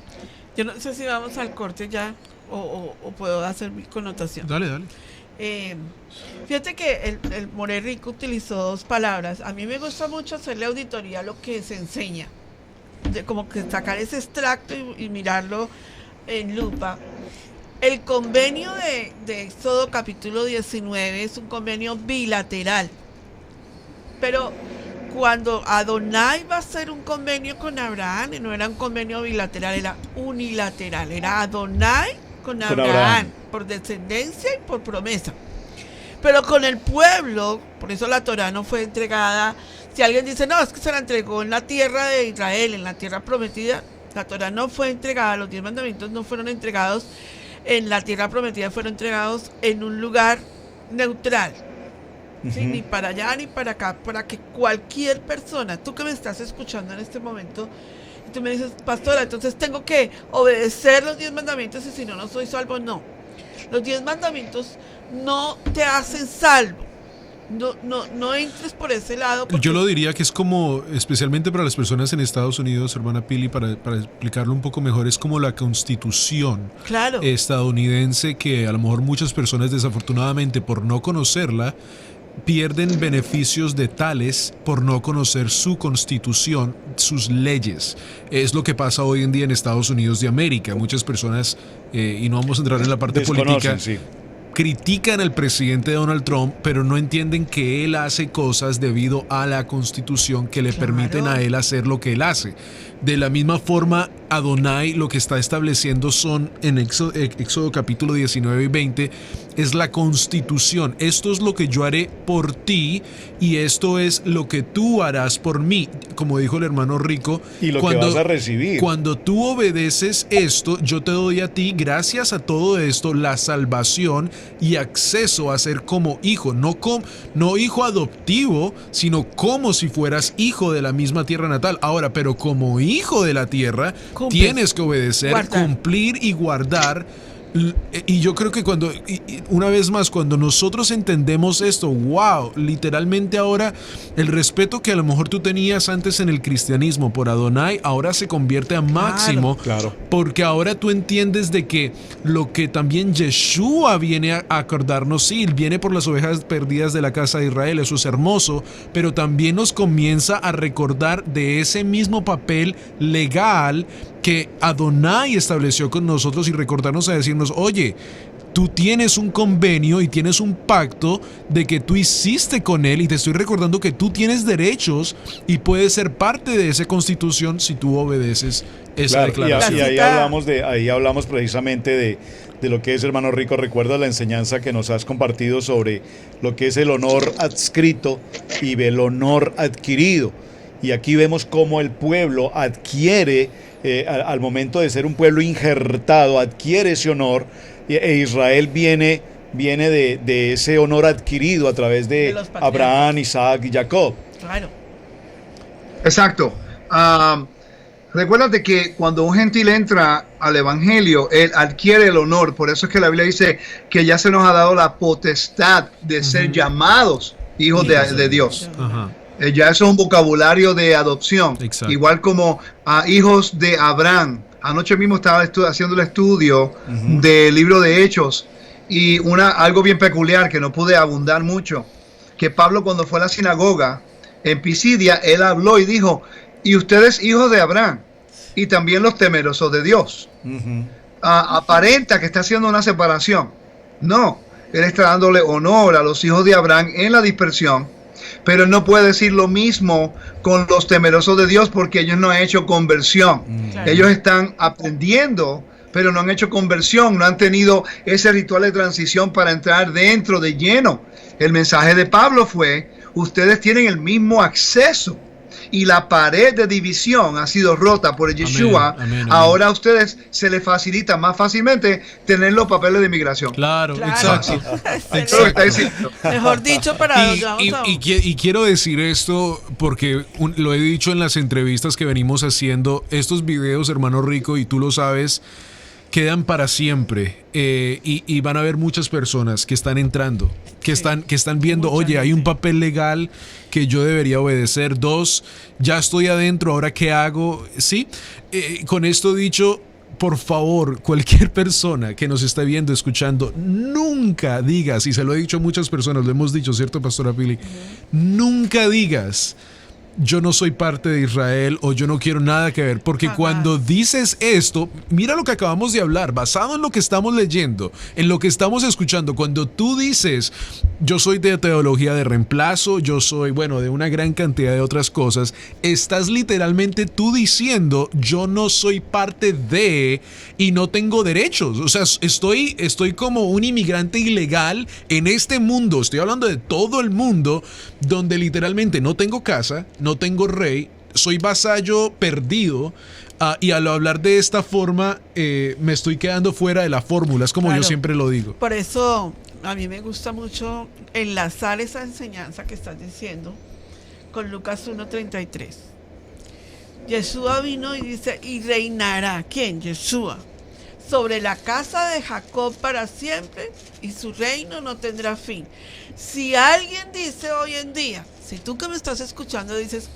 yo no sé si vamos al corte ya o puedo hacer mi connotación. Dale, dale. Fíjate que el More Rico utilizó dos palabras. A mí me gusta mucho hacerle auditoría a lo que se enseña, como que sacar ese extracto y mirarlo en lupa. El convenio de Éxodo capítulo 19 es un convenio bilateral, pero cuando Adonai va a hacer un convenio con Abraham, no era un convenio bilateral, era unilateral, era Adonai con Abraham, por descendencia y por promesa. Pero con el pueblo, por eso la Torá no fue entregada. Si alguien dice, no, es que se la entregó en la tierra de Israel, en la tierra prometida, la Torá no fue entregada, los 10 mandamientos no fueron entregados en la tierra prometida, fueron entregados en un lugar neutral. ¿Sí? Ni para allá ni para acá, para que cualquier persona, tú que me estás escuchando en este momento, y tú me dices, pastora, entonces tengo que obedecer los 10 mandamientos y si no, no soy salvo. No, los 10 mandamientos no te hacen salvo. No entres por ese lado. Yo lo diría que es como, especialmente para las personas en Estados Unidos, hermana Pili, para explicarlo un poco mejor, es como la constitución estadounidense, que a lo mejor muchas personas desafortunadamente por no conocerla pierden beneficios de tales por no conocer su constitución, sus leyes. Es lo que pasa hoy en día en Estados Unidos de América. Muchas personas, y no vamos a entrar en la parte política, sí, critican al presidente Donald Trump, pero no entienden que él hace cosas debido a la Constitución que le permiten a él hacer lo que él hace. De la misma forma, Adonai lo que está estableciendo son, en Éxodo capítulo 19 y 20, es la Constitución. Esto es lo que yo haré por ti y esto es lo que tú harás por mí, como dijo el hermano Rico. Y lo que vas a recibir. Cuando tú obedeces esto, yo te doy a ti, gracias a todo esto, la salvación y acceso a ser como hijo, no hijo adoptivo, sino como si fueras hijo de la misma tierra natal. Ahora, pero como hijo de la tierra, tienes que obedecer, cumplir y guardar. Y yo creo que una vez más, cuando nosotros entendemos esto, wow, literalmente ahora el respeto que a lo mejor tú tenías antes en el cristianismo por Adonai, ahora se convierte a máximo, porque ahora tú entiendes de que lo que también Yeshua viene a acordarnos, sí, él viene por las ovejas perdidas de la casa de Israel, eso es hermoso, pero también nos comienza a recordar de ese mismo papel legal que Adonai estableció con nosotros y recordarnos a decirnos, oye, tú tienes un convenio y tienes un pacto de que tú hiciste con él y te estoy recordando que tú tienes derechos y puedes ser parte de esa constitución si tú obedeces esa declaración. Y ahí hablamos precisamente de lo que es, hermano Rico. Recuerda la enseñanza que nos has compartido sobre lo que es el honor adscrito y el honor adquirido. Y aquí vemos cómo el pueblo adquiere, al momento de ser un pueblo injertado, adquiere ese honor, e Israel viene de ese honor adquirido a través de Abraham, Isaac y Jacob. Claro. Exacto. Recuérdate que cuando un gentil entra al evangelio, él adquiere el honor. Por eso es que la Biblia dice que ya se nos ha dado la potestad de ser llamados hijos de Dios. Ajá. Ya eso es un vocabulario de adopción. Exacto. Igual como hijos de Abraham. Anoche mismo estaba haciendo el estudio del libro de Hechos y algo bien peculiar que no pude abundar mucho, que Pablo cuando fue a la sinagoga en Pisidia, él habló y dijo, y ustedes hijos de Abraham y también los temerosos de Dios. Aparenta que está haciendo una separación. No, él está dándole honor a los hijos de Abraham en la dispersión, pero no puede decir lo mismo con los temerosos de Dios porque ellos no han hecho conversión. Claro. Ellos están aprendiendo, pero no han hecho conversión, no han tenido ese ritual de transición para entrar dentro de lleno. El mensaje de Pablo fue, ustedes tienen el mismo acceso y la pared de división ha sido rota por Yeshua. Amén. Ahora a ustedes se les facilita más fácilmente tener los papeles de inmigración. Claro. Exacto. Mejor dicho, para y quiero decir esto porque lo he dicho en las entrevistas que venimos haciendo. Estos videos, hermano Rico, y tú lo sabes, quedan para siempre, y van a haber muchas personas que están entrando, que están viendo, oye, hay un papel legal que yo debería obedecer. 2, ya estoy adentro, ¿ahora qué hago? Sí, con esto dicho, por favor, cualquier persona que nos esté viendo, escuchando, nunca digas, y se lo he dicho a muchas personas, lo hemos dicho, ¿cierto, Pastora Pili? Nunca digas, yo no soy parte de Israel o yo no quiero nada que ver, porque cuando dices esto, mira lo que acabamos de hablar, basado en lo que estamos leyendo, en lo que estamos escuchando, cuando tú dices, yo soy de teología de reemplazo, yo soy, de una gran cantidad de otras cosas, estás literalmente tú diciendo, yo no soy parte de y no tengo derechos, o sea, estoy como un inmigrante ilegal en este mundo, estoy hablando de todo el mundo, donde literalmente no tengo casa, no tengo rey, soy vasallo perdido, y al hablar de esta forma me estoy quedando fuera de la fórmula, es como yo siempre lo digo. Por eso a mí me gusta mucho enlazar esa enseñanza que estás diciendo con Lucas 1:33. Yeshua vino y dice, y reinará, ¿quién? Yeshua, sobre la casa de Jacob para siempre, y su reino no tendrá fin. Si alguien dice hoy en día, si tú que me estás escuchando dices,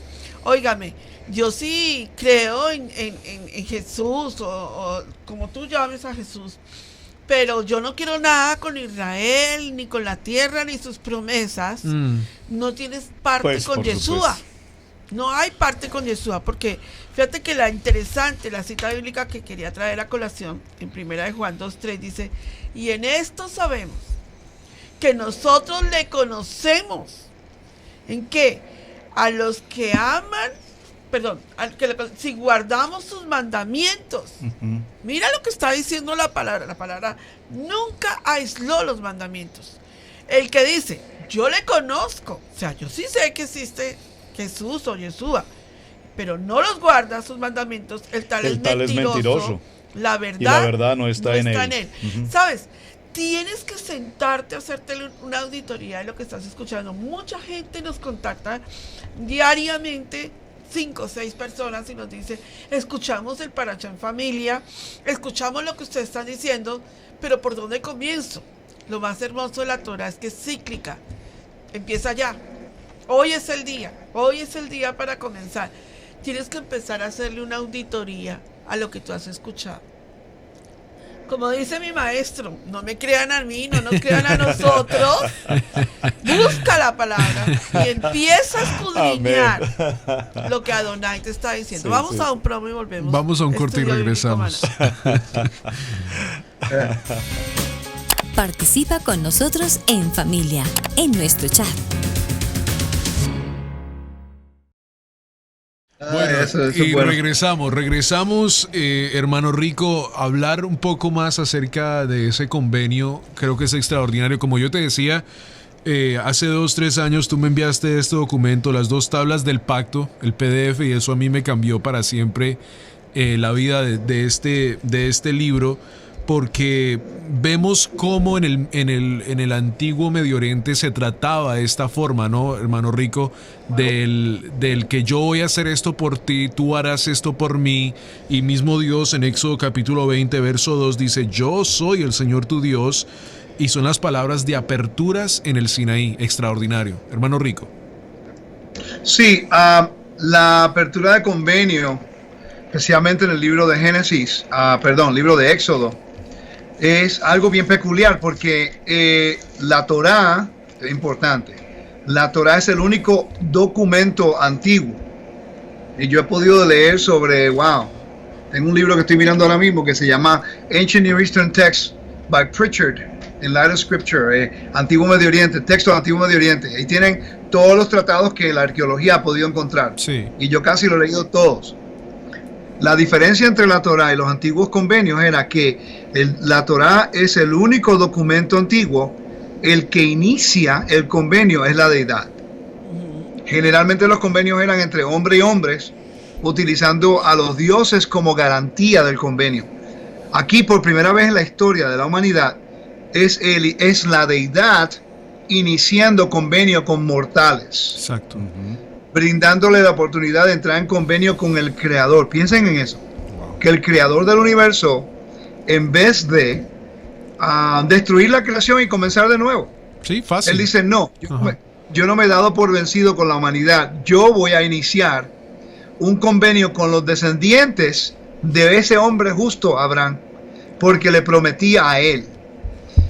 óigame, yo sí creo en Jesús, o como tú llames a Jesús, pero yo no quiero nada con Israel, ni con la tierra, ni sus promesas, no tienes parte con Yeshua. No hay parte con Yeshua, porque fíjate que la cita bíblica que quería traer a colación, en 1 de Juan 2:3 dice, y en esto sabemos que nosotros le conocemos. ¿En qué? A los que aman, si guardamos sus mandamientos. Mira lo que está diciendo la palabra nunca aisló los mandamientos. El que dice, yo le conozco, o sea, yo sí sé que existe Jesús o Yeshua, pero no los guarda sus mandamientos, el tal es mentiroso. La verdad no está en él. ¿Sabes? Tienes que sentarte a hacerte una auditoría de lo que estás escuchando. Mucha gente nos contacta diariamente, 5 o 6 personas, y nos dice, escuchamos el Parashá en familia, escuchamos lo que ustedes están diciendo, pero ¿por dónde comienzo? Lo más hermoso de la Torah es que es cíclica, empieza ya. Hoy es el día para comenzar. Tienes que empezar a hacerle una auditoría a lo que tú has escuchado. Como dice mi maestro, no me crean a mí, no nos crean a nosotros. Busca la palabra y empieza a escudriñar lo que Adonai te está diciendo. Vamos a un promo y volvemos. Vamos a un corte y regresamos. Participa con nosotros en familia, en nuestro chat. Bueno, y bueno. regresamos, hermano Rico, a hablar un poco más acerca de ese convenio. Creo que es extraordinario. Como yo te decía, hace 2-3 años tú me enviaste este documento, las 2 tablas del pacto, el PDF, y eso a mí me cambió para siempre la vida de este libro, porque vemos cómo en el antiguo Medio Oriente se trataba de esta forma, ¿no, hermano Rico? Del que yo voy a hacer esto por ti, tú harás esto por mí. Y mismo Dios en Éxodo capítulo 20, verso 2 dice, yo soy el Señor tu Dios. Y son las palabras de aperturas en el Sinaí. Extraordinario. Hermano Rico. Sí, la apertura de convenio especialmente en el libro de Génesis, libro de Éxodo, es algo bien peculiar porque la Torá, es importante, la Torá es el único documento antiguo. Y yo he podido leer sobre, tengo un libro que estoy mirando ahora mismo que se llama Ancient Near Eastern Texts by Pritchard, en Light of Scripture, Antiguo Medio Oriente, texto del Antiguo Medio Oriente. Ahí tienen todos los tratados que la arqueología ha podido encontrar. Sí. Y yo casi lo he leído todos. La diferencia entre la Torá y los antiguos convenios era que la Torá es el único documento antiguo, el que inicia el convenio es la deidad. Generalmente los convenios eran entre hombre y hombres, utilizando a los dioses como garantía del convenio. Aquí, por primera vez en la historia de la humanidad, es la deidad iniciando convenio con mortales. Exacto. Brindándole la oportunidad de entrar en convenio con el Creador. Piensen en eso. Que el Creador del universo, en vez de destruir la creación y comenzar de nuevo, Sí, fácil. Él dice, no, yo no me he dado por vencido con la humanidad. Yo voy a iniciar un convenio con los descendientes de ese hombre justo, Abraham, porque le prometí a él.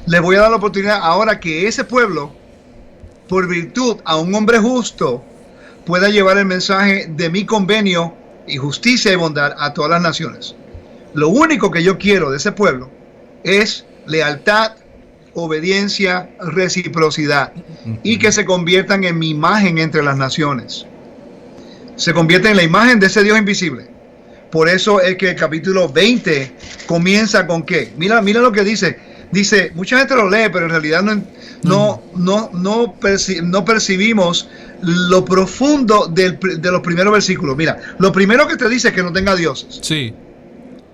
Les voy a dar la oportunidad ahora que ese pueblo, por virtud a un hombre justo, pueda llevar el mensaje de mi convenio y justicia y bondad a todas las naciones. Lo único que yo quiero de ese pueblo es lealtad, obediencia, reciprocidad, y que se conviertan en mi imagen entre las naciones. Se convierten en la imagen de ese Dios invisible. Por eso es que el capítulo 20 comienza con ¿qué? Mira lo que dice. Dice, mucha gente lo lee, pero en realidad no percibimos lo profundo de los primeros versículos. Mira, lo primero que te dice es que no tenga dioses. Sí.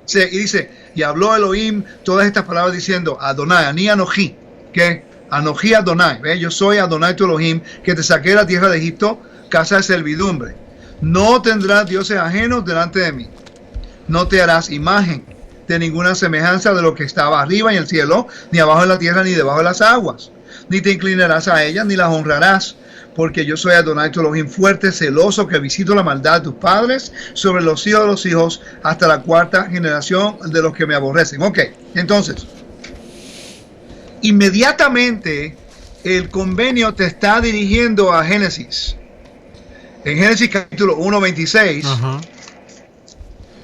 Sí, y dice, y habló Elohim todas estas palabras diciendo, Adonai, Ani Anoji, que Anoji Adonai, ¿ve? Yo soy Adonai tu Elohim, que te saqué de la tierra de Egipto, casa de servidumbre. No tendrás dioses ajenos delante de mí. No te harás imagen de ninguna semejanza de lo que estaba arriba en el cielo, ni abajo en la tierra, ni debajo de las aguas. Ni te inclinarás a ellas, ni las honrarás, porque yo soy Adonai tu Elohim, fuerte, celoso, que visito la maldad de tus padres sobre los hijos de los hijos, hasta la cuarta generación de los que me aborrecen. Ok, entonces, inmediatamente el convenio te está dirigiendo a Génesis. En Génesis capítulo 1:26,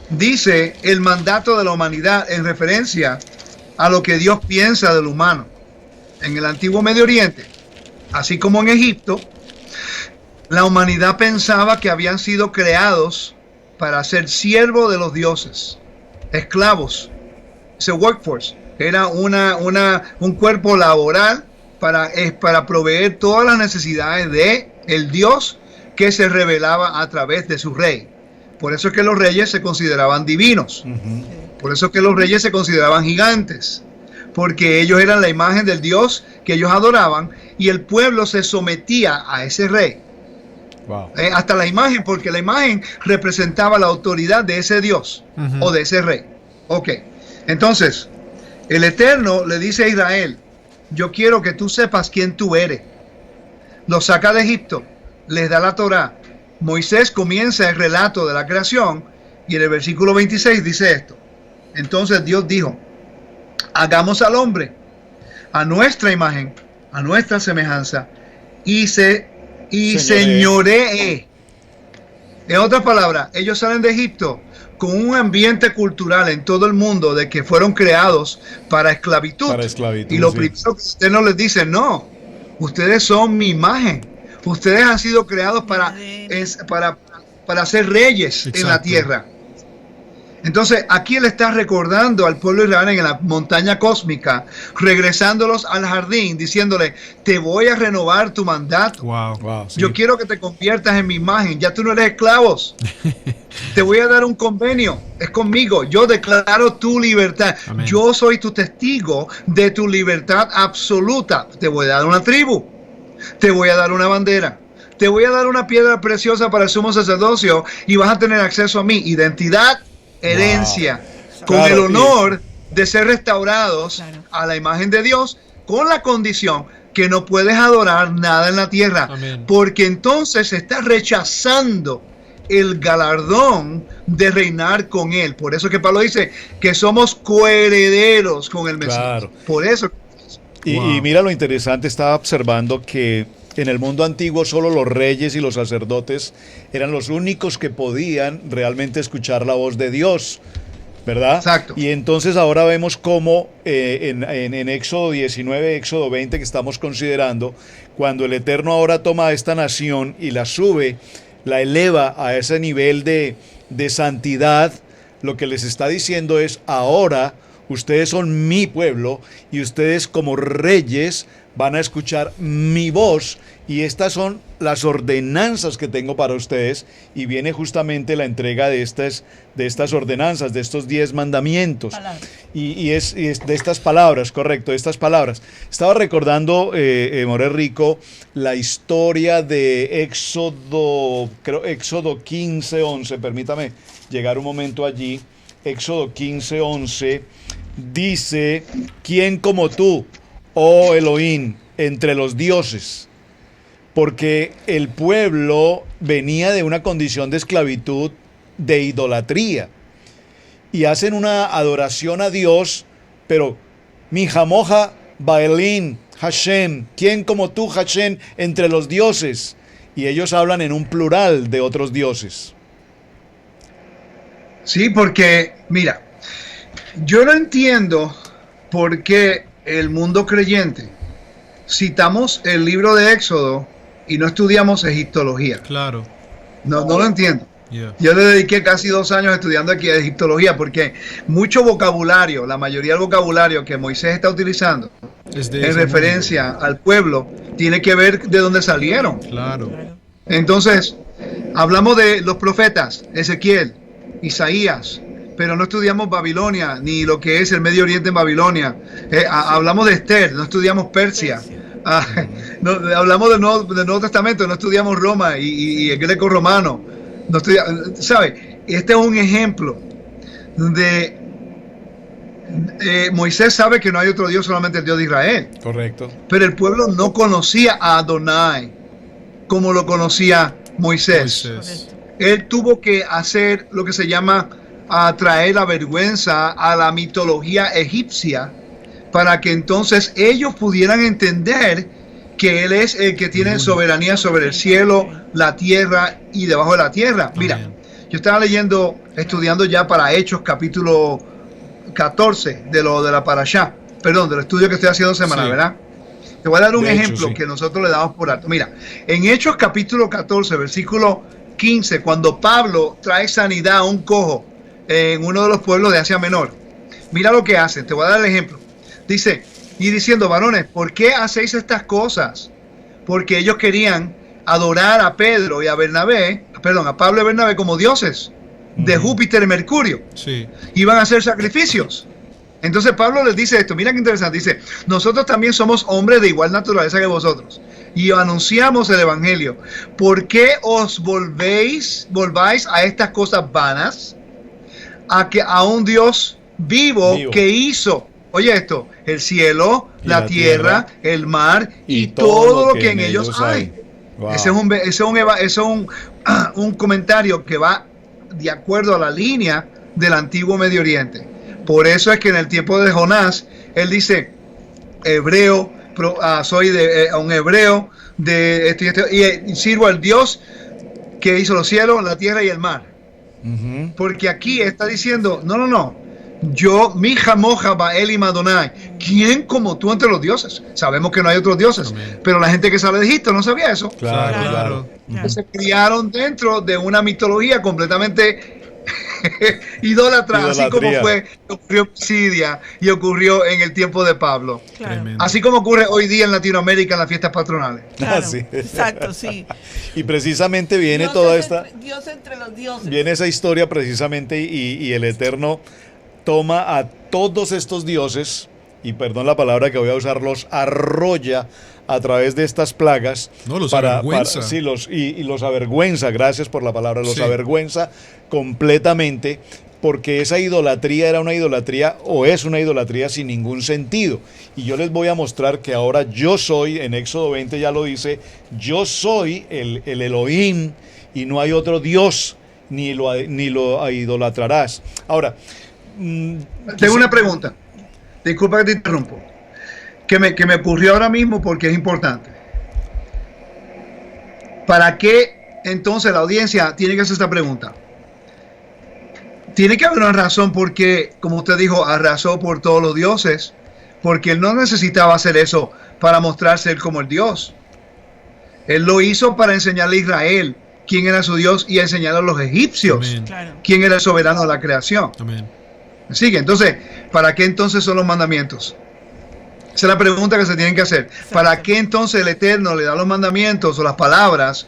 dice el mandato de la humanidad en referencia a lo que Dios piensa del humano. En el antiguo Medio Oriente, así como en Egipto, la humanidad pensaba que habían sido creados para ser siervos de los dioses, esclavos. Ese workforce era un cuerpo laboral para proveer todas las necesidades de el Dios que se revelaba a través de su rey. Por eso es que los reyes se consideraban divinos. Por eso es que los reyes se consideraban gigantes. Porque ellos eran la imagen del Dios que ellos adoraban y el pueblo se sometía a ese rey. Wow. Hasta la imagen, porque la imagen representaba la autoridad de ese Dios o de ese rey. Ok, entonces, el Eterno le dice a Israel, yo quiero que tú sepas quién tú eres. Los saca de Egipto, les da la Torá. Moisés comienza el relato de la creación y en el versículo 26 dice esto. Entonces Dios dijo, hagamos al hombre a nuestra imagen, a nuestra semejanza y señoree. En otras palabras, ellos salen de Egipto con un ambiente cultural en todo el mundo de que fueron creados para esclavitud. Y lo primero que usted no les dice, no, ustedes son mi imagen. Ustedes han sido creados para ser reyes. Exacto. En la tierra. Entonces, aquí él está recordando al pueblo de Israel en la montaña cósmica, regresándolos al jardín, diciéndole, te voy a renovar tu mandato. Sí. Yo quiero que te conviertas en mi imagen. Ya tú no eres esclavos. Te voy a dar un convenio. Es conmigo. Yo declaro tu libertad. Amén. Yo soy tu testigo de tu libertad absoluta. Te voy a dar una tribu. Te voy a dar una bandera. Te voy a dar una piedra preciosa para el sumo sacerdocio y vas a tener acceso a mi identidad, herencia, con el honor de ser restaurados a la imagen de Dios, con la condición que no puedes adorar nada en la tierra. Amén. Porque entonces estás rechazando el galardón de reinar con él. Por eso que Pablo dice que somos coherederos con el Mesías. Claro. Por eso. Y mira lo interesante, estaba observando que en el mundo antiguo solo los reyes y los sacerdotes eran los únicos que podían realmente escuchar la voz de Dios, ¿verdad? Exacto. Y entonces ahora vemos cómo en Éxodo 19, Éxodo 20 que estamos considerando, cuando el Eterno ahora toma a esta nación y la sube, la eleva a ese nivel de santidad, lo que les está diciendo es: ahora ustedes son mi pueblo y ustedes como reyes van a escuchar mi voz, y estas son las ordenanzas que tengo para ustedes, y viene justamente la entrega de estas ordenanzas, de estos 10 mandamientos. Y es de estas palabras, correcto, de estas palabras. Estaba recordando, More Rico, la historia de Éxodo 15, 11, permítame llegar un momento allí. Éxodo 15, 11, dice: ¿quién como tú, oh Elohim, entre los dioses? Porque el pueblo venía de una condición de esclavitud, de idolatría, y hacen una adoración a Dios, pero mi jamoja Baelín Hashem, ¿quién como tú, Hashem, entre los dioses? Y ellos hablan en un plural de otros dioses. Sí, porque, mira, yo no entiendo por qué el mundo creyente citamos el libro de Éxodo y no estudiamos egiptología. Claro. No lo entiendo. Yeah. Yo le dediqué casi 2 años estudiando aquí egiptología, porque mucho vocabulario, la mayoría del vocabulario que Moisés está utilizando en referencia al pueblo, tiene que ver de dónde salieron. Claro. Entonces, hablamos de los profetas, Ezequiel, Isaías, pero no estudiamos Babilonia, ni lo que es el Medio Oriente en Babilonia. Hablamos de Esther, no estudiamos Persia. No, hablamos del Nuevo Testamento, no estudiamos Roma y el greco romano. No ¿sabe? Este es un ejemplo de Moisés sabe que no hay otro Dios, solamente el Dios de Israel. Correcto. Pero el pueblo no conocía a Adonai como lo conocía Moisés. Él tuvo que hacer lo que se llama traer la vergüenza a la mitología egipcia, para que entonces ellos pudieran entender que Él es el que tiene soberanía sobre el cielo, la tierra y debajo de la tierra. Mira, yo estaba estudiando ya para Hechos capítulo 14 de la Parashá, perdón, del estudio que estoy haciendo semanal, ¿verdad? Te voy a dar un ejemplo que nosotros le damos por alto. Mira, en Hechos capítulo 14, versículo 15, cuando Pablo trae sanidad a un cojo en uno de los pueblos de Asia Menor, mira lo que hace. Te voy a dar el ejemplo. Dice: y diciendo, varones, ¿por qué hacéis estas cosas? Porque ellos querían adorar a Pedro y a Bernabé, a Pablo y Bernabé como dioses de Júpiter y Mercurio. Sí. Iban a hacer sacrificios. Entonces Pablo les dice esto, mira qué interesante, dice: nosotros también somos hombres de igual naturaleza que vosotros, y anunciamos el evangelio. ¿Por qué os volváis a estas cosas vanas? A un Dios vivo que hizo, oye esto, el cielo, la tierra, el mar y todo lo que en ellos hay. Wow. Ese es un comentario que va de acuerdo a la línea del antiguo Medio Oriente. Por eso es que en el tiempo de Jonás, él dice: hebreo, soy un hebreo de esto y sirvo al Dios que hizo los cielos, la tierra y el mar. Porque aquí está diciendo: no. Yo, mi jamoja Baelim Adonai, ¿quién como tú entre los dioses? Sabemos que no hay otros dioses. Amén. Pero la gente que sale de Egipto no sabía eso. Claro. Se criaron dentro de una mitología completamente idólatra, así como ocurrió en Pisidia y ocurrió en el tiempo de Pablo. Claro. Así como ocurre hoy día en Latinoamérica en las fiestas patronales. Claro, sí. Exacto, sí. Y precisamente viene Dios entre los dioses. Viene esa historia precisamente y el Eterno toma a todos estos dioses, y perdón la palabra que voy a usar, los arrolla a través de estas plagas. No, los avergüenza. Los avergüenza, gracias por la palabra, los avergüenza completamente, porque esa idolatría era una idolatría, o es una idolatría sin ningún sentido. Y yo les voy a mostrar que ahora yo soy, en Éxodo 20 ya lo dice, yo soy el Elohim y no hay otro Dios. ni lo idolatrarás. Ahora, tengo una pregunta. Disculpa que te interrumpo. Que me ocurrió ahora mismo porque es importante. ¿Para qué entonces la audiencia tiene que hacer esta pregunta? Tiene que haber una razón porque, como usted dijo, arrasó por todos los dioses, porque él no necesitaba hacer eso para mostrarse él como el Dios. Él lo hizo para enseñarle a Israel quién era su Dios y enseñar a los egipcios quién era el soberano de la creación. Amén. Sigue, entonces, ¿para qué entonces son los mandamientos? Esa es la pregunta que se tienen que hacer. ¿Para qué entonces el Eterno le da los mandamientos o las palabras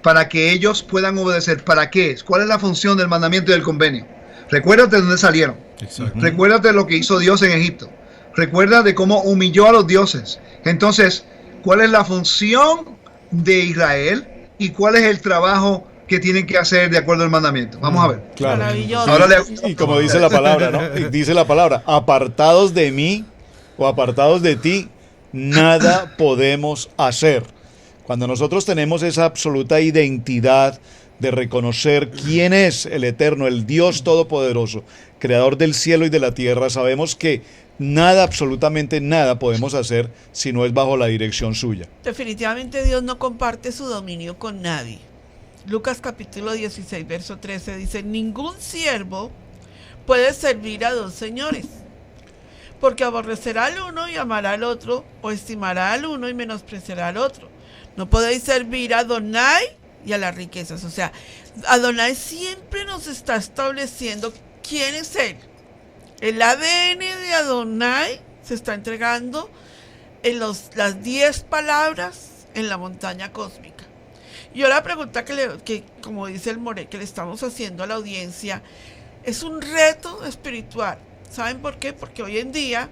para que ellos puedan obedecer? ¿Para qué? ¿Cuál es la función del mandamiento y del convenio? Recuérdate de dónde salieron. Exacto. Recuérdate de lo que hizo Dios en Egipto. Recuerda de cómo humilló a los dioses. Entonces, ¿cuál es la función de Israel y cuál es el trabajo que tienen que hacer de acuerdo al mandamiento? Vamos a ver. claro. Maravilloso. Ahora Y como dice la palabra, ¿no? Dice la palabra, apartados de mí o apartados de ti, nada podemos hacer. Cuando nosotros tenemos esa absoluta identidad de reconocer quién es el Eterno, el Dios Todopoderoso, creador del cielo y de la tierra, sabemos que nada, absolutamente nada podemos hacer si no es bajo la dirección suya. Definitivamente Dios no comparte su dominio con nadie. Lucas capítulo 16, verso 13 dice, ningún siervo puede servir a dos señores, porque aborrecerá al uno y amará al otro, o estimará al uno y menospreciará al otro. No podéis servir a Adonai y a las riquezas. O sea, Adonai siempre nos está estableciendo quién es Él. El ADN de Adonai se está entregando en las 10 palabras en la montaña cósmica. Y ahora la pregunta que como dice el More, que le estamos haciendo a la audiencia, es un reto espiritual. ¿Saben por qué? Porque hoy en día,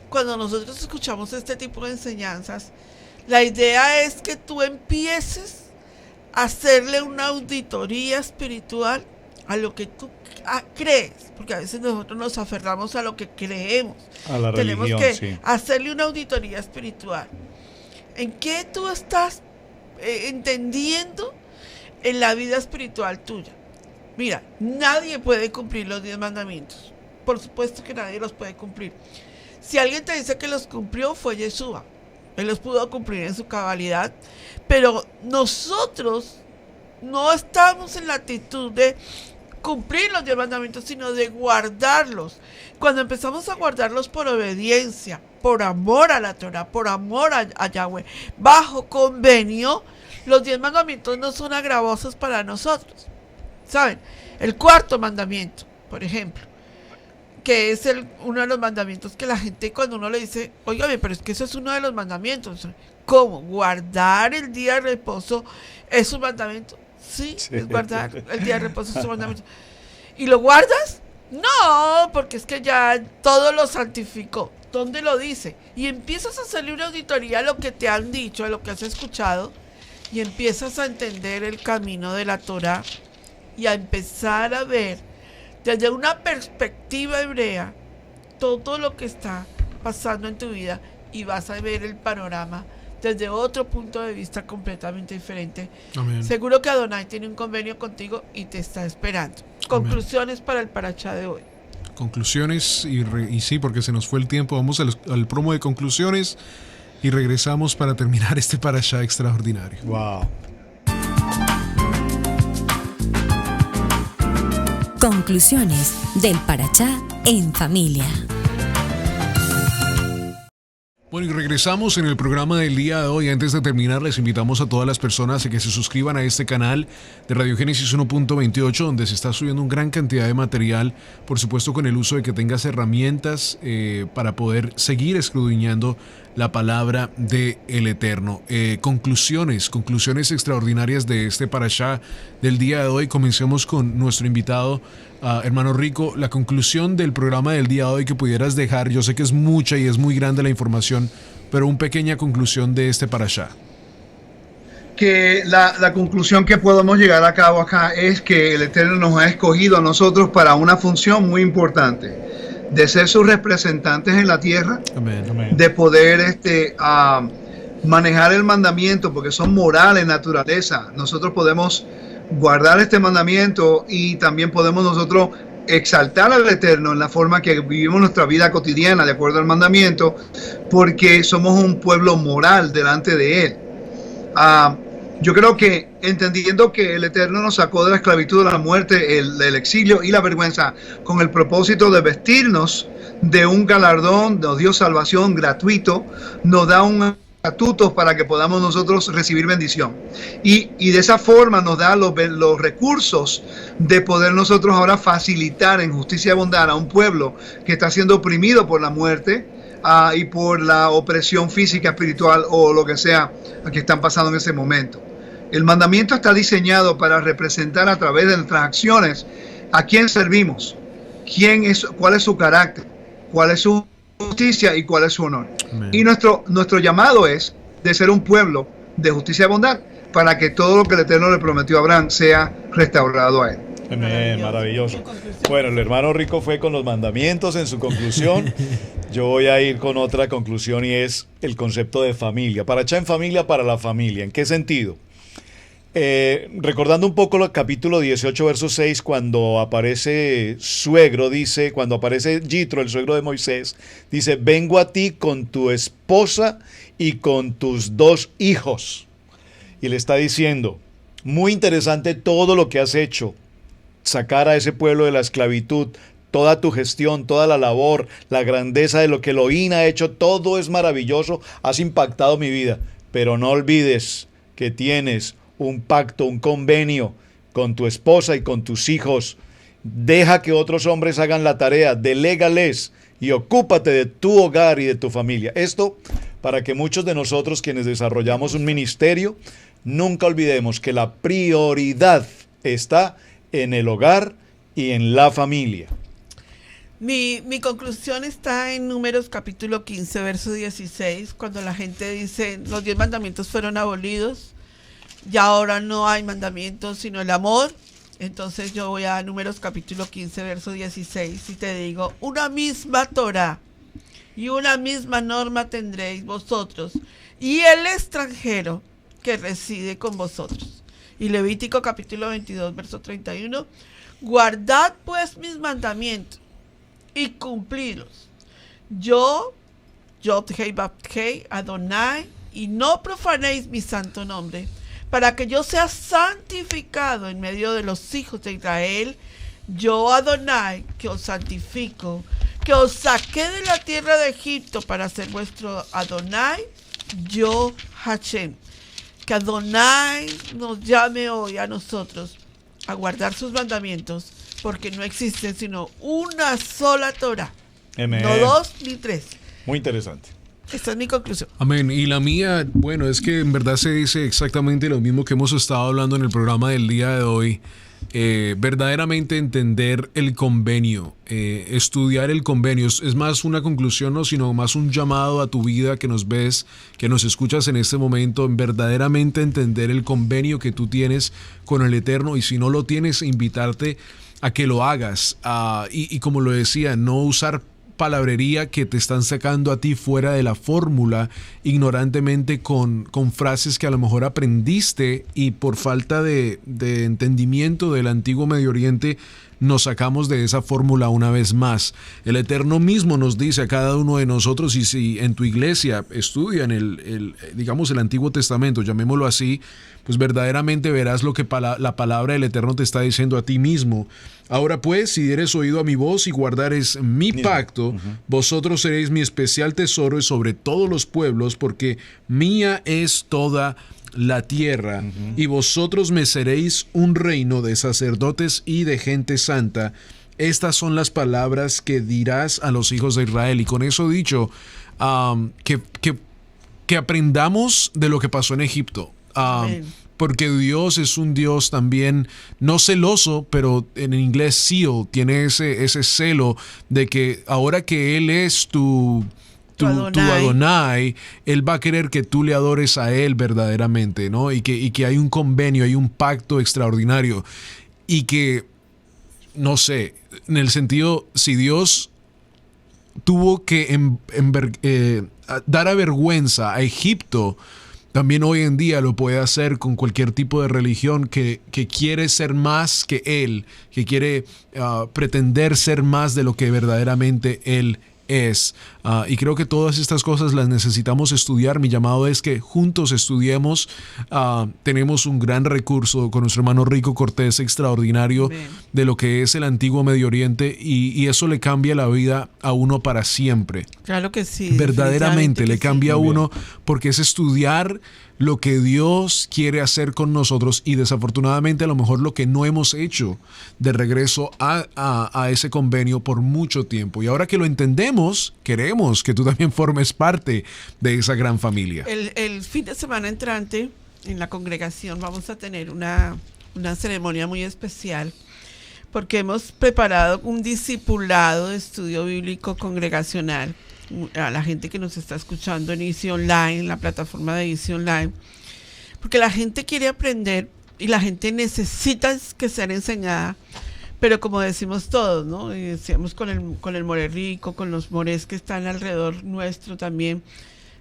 cuando nosotros escuchamos este tipo de enseñanzas, la idea es que tú empieces a hacerle una auditoría espiritual a lo que tú crees, porque a veces nosotros nos aferramos a lo que creemos. A la Tenemos religión, que sí. hacerle una auditoría espiritual. ¿En qué tú estás entendiendo en la vida espiritual tuya? Mira, nadie puede cumplir los 10 mandamientos. Por supuesto que nadie los puede cumplir. Si alguien te dice que los cumplió, fue Yeshua. Él los pudo cumplir en su cabalidad, pero nosotros no estamos en la actitud de cumplir los 10 mandamientos, sino de guardarlos. Cuando empezamos a guardarlos por obediencia, por amor a la Torah, por amor a Yahweh, bajo convenio, los 10 mandamientos no son agravosos para nosotros. ¿Saben? El cuarto mandamiento, por ejemplo, que es uno de los mandamientos que la gente, cuando uno le dice, óigame, pero es que eso es uno de los mandamientos. ¿Cómo? ¿Guardar el día de reposo es un mandamiento? Sí, es guardar el día de reposo es un mandamiento. ¿Y lo guardas? No, porque es que ya todo lo santificó. ¿Dónde lo dice? Y empiezas a hacerle una auditoría a lo que te han dicho, a lo que has escuchado, y empiezas a entender el camino de la Torah y a empezar a ver desde una perspectiva hebrea todo lo que está pasando en tu vida, y vas a ver el panorama desde otro punto de vista completamente diferente. Amén. Seguro que Adonai tiene un convenio contigo y te está esperando. Conclusiones para el parachá de hoy. Conclusiones y sí, porque se nos fue el tiempo. Vamos al promo de conclusiones y regresamos para terminar este parashá extraordinario. Wow. Conclusiones del parachá en familia. Bueno, y regresamos en el programa del día de hoy. Antes de terminar, les invitamos a todas las personas a que se suscriban a este canal de Radio Génesis 1.28, donde se está subiendo una gran cantidad de material, por supuesto con el uso de que tengas herramientas para poder seguir escudriñando la palabra de el Eterno. Conclusiones extraordinarias de este parashá del día de hoy. Comencemos con nuestro invitado, hermano Rico. La conclusión del programa del día de hoy que pudieras dejar, yo sé que es mucha y es muy grande la información, pero una pequeña conclusión de este parashá. Que la conclusión que podemos llegar a cabo acá es que el Eterno nos ha escogido a nosotros para una función muy importante, de ser sus representantes en la tierra. Amén. Amén. De poder manejar el mandamiento, porque son morales, naturaleza. Nosotros podemos guardar este mandamiento, y también podemos nosotros exaltar al Eterno en la forma que vivimos nuestra vida cotidiana de acuerdo al mandamiento, porque somos un pueblo moral delante de Él. Yo creo que entendiendo que el Eterno nos sacó de la esclavitud, de la muerte, el exilio y la vergüenza, con el propósito de vestirnos de un galardón, nos dio salvación gratuito, nos da un estatutos para que podamos nosotros recibir bendición, y de esa forma nos da los recursos de poder nosotros ahora facilitar en justicia y bondad a un pueblo que está siendo oprimido por la muerte y por la opresión física, espiritual o lo que sea que están pasando en ese momento. El mandamiento está diseñado para representar a través de nuestras acciones a quién servimos, cuál es su carácter, cuál es su justicia y cuál es su honor. Amén. Y nuestro llamado es de ser un pueblo de justicia y bondad, para que todo lo que el Eterno le prometió a Abraham sea restaurado a él. Amén, maravilloso. Bueno, el hermano Rico fue con los mandamientos en su conclusión. Yo voy a ir con otra conclusión, y es el concepto de familia. Parashá en familia, para la familia. ¿En qué sentido? Recordando un poco el capítulo 18, verso 6, cuando aparece suegro, dice, cuando aparece Yitro, el suegro de Moisés, dice: vengo a ti con tu esposa y con tus 2 hijos. Y le está diciendo, muy interesante todo lo que has hecho, sacar a ese pueblo de la esclavitud, toda tu gestión, toda la labor, la grandeza de lo que Elohim ha hecho, todo es maravilloso, has impactado mi vida, pero no olvides que tienes un pacto, un convenio con tu esposa y con tus hijos. Deja que otros hombres hagan la tarea, delégales y ocúpate de tu hogar y de tu familia. Esto para que muchos de nosotros, quienes desarrollamos un ministerio, nunca olvidemos que la prioridad está en el hogar y en la familia. Mi conclusión está en Números capítulo 15, verso 16, cuando la gente dice, los 10 mandamientos fueron abolidos, ya ahora no hay mandamientos sino el amor. Entonces yo voy a Números capítulo 15, verso 16, y te digo: una misma Torá y una misma norma tendréis vosotros y el extranjero que reside con vosotros. Y Levítico capítulo 22, verso 31, guardad pues mis mandamientos y cumplidlos. Yo, Yod-Hei Vav-Hei, Adonai, y no profanéis mi santo nombre, para que yo sea santificado en medio de los hijos de Israel. Yo, Adonai, que os santifico, que os saqué de la tierra de Egipto para ser vuestro Adonai, yo, Hashem. Que Adonai nos llame hoy a nosotros a guardar sus mandamientos, porque no existe sino una sola Torah, no 2 ni 3. Muy interesante. Esta es mi conclusión. Amén. Y la mía, bueno, es que en verdad se dice exactamente lo mismo que hemos estado hablando en el programa del día de hoy. Verdaderamente entender el convenio, estudiar el convenio. Es más una conclusión, no, sino más un llamado a tu vida que nos ves, que nos escuchas en este momento, en verdaderamente entender el convenio que tú tienes con el Eterno, y si no lo tienes, invitarte a que lo hagas. Y como lo decía, no usar palabrería que te están sacando a ti fuera de la fórmula, ignorantemente con frases que a lo mejor aprendiste, y por falta de entendimiento del antiguo Medio Oriente nos sacamos de esa fórmula una vez más. El Eterno mismo nos dice a cada uno de nosotros, y si en tu iglesia estudian el Antiguo Testamento, llamémoslo así, pues verdaderamente verás lo que la palabra del Eterno te está diciendo a ti mismo. Ahora pues, si dieres oído a mi voz y guardares mi pacto, vosotros seréis mi especial tesoro sobre todos los pueblos, porque mía es toda la tierra, y vosotros me seréis un reino de sacerdotes y de gente santa. Estas son las palabras que dirás a los hijos de Israel. Y con eso dicho, que aprendamos de lo que pasó en Egipto. Porque Dios es un Dios también no celoso, pero en inglés seal, tiene ese celo de que ahora que Él es tu Adonai, Él va a querer que tú le adores a Él verdaderamente, ¿no? Y que hay un convenio, hay un pacto extraordinario. Y que, no sé, en el sentido, si Dios tuvo que dar a vergüenza a Egipto también hoy en día lo puede hacer con cualquier tipo de religión que quiere ser más que Él, que quiere pretender ser más de lo que verdaderamente Él es. Y creo que todas estas cosas las necesitamos estudiar. Mi llamado es que juntos estudiemos. Tenemos un gran recurso con nuestro hermano Rico Cortés, extraordinario. Amén. De lo que es el antiguo Medio Oriente, y eso le cambia la vida a uno para siempre. Claro que sí. Verdaderamente le cambia a uno, bien. porque es estudiar lo que Dios quiere hacer con nosotros, y desafortunadamente a lo mejor lo que no hemos hecho de regreso a ese convenio por mucho tiempo. Y ahora que lo entendemos, queremos que tú también formes parte de esa gran familia. El fin de semana entrante en la congregación vamos a tener una ceremonia muy especial, porque hemos preparado un discipulado de estudio bíblico congregacional a la gente que nos está escuchando en Easy Online, la plataforma de Easy Online, porque la gente quiere aprender y la gente necesita que ser enseñada, pero como decimos todos, ¿no? Y decíamos con el more rico, con los mores que están alrededor nuestro también,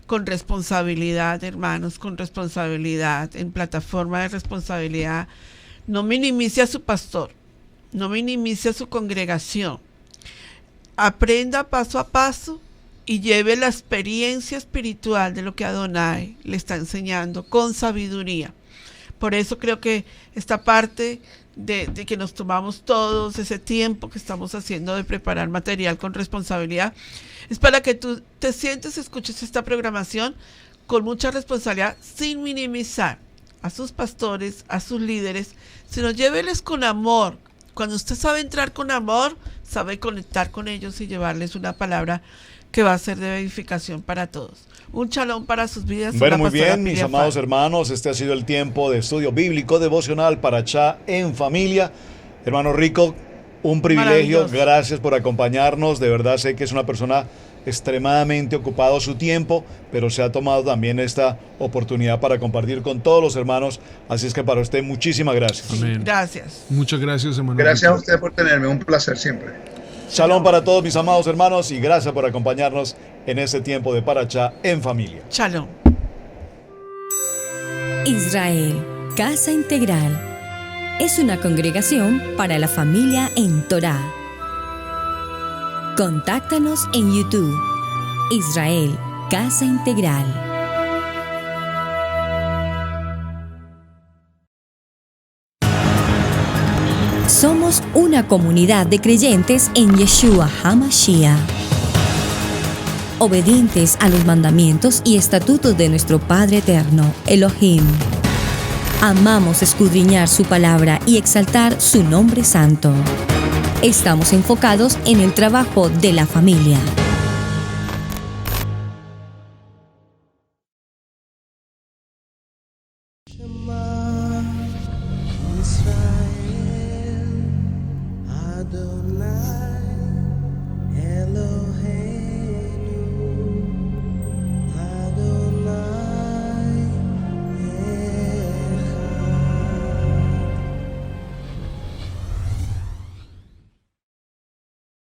con responsabilidad, hermanos, con responsabilidad, en plataforma de responsabilidad. No minimice a su pastor, no minimice a su congregación. Aprenda paso a paso y lleve la experiencia espiritual de lo que Adonai le está enseñando con sabiduría. Por eso creo que esta parte de que nos tomamos todos ese tiempo que estamos haciendo de preparar material con responsabilidad, es para que tú te sientes, escuches esta programación con mucha responsabilidad, sin minimizar a sus pastores, a sus líderes, sino lléveles con amor. Cuando usted sabe entrar con amor, sabe conectar con ellos y llevarles una palabra que va a ser de edificación para todos. Un shalom para sus vidas. Bueno, muy bien, mis amados hermanos, este ha sido el tiempo de estudio bíblico devocional Parashá en familia. Hermano Rico, un privilegio, gracias por acompañarnos. De verdad sé que es una persona extremadamente ocupado su tiempo, pero se ha tomado también esta oportunidad para compartir con todos los hermanos. Así es que para usted, muchísimas gracias. Amén. Gracias. Muchas gracias, hermano. Gracias a usted por tenerme, un placer siempre. Shalom para todos mis amados hermanos y gracias por acompañarnos en este tiempo de Parashá en familia. Shalom. Israel, Casa Integral, es una congregación para la familia en Torá. Contáctanos en YouTube, Israel, Casa Integral. Somos una comunidad de creyentes en Yeshua HaMashiach, obedientes a los mandamientos y estatutos de nuestro Padre Eterno, Elohim. Amamos escudriñar su palabra y exaltar su nombre santo. Estamos enfocados en el trabajo de la familia.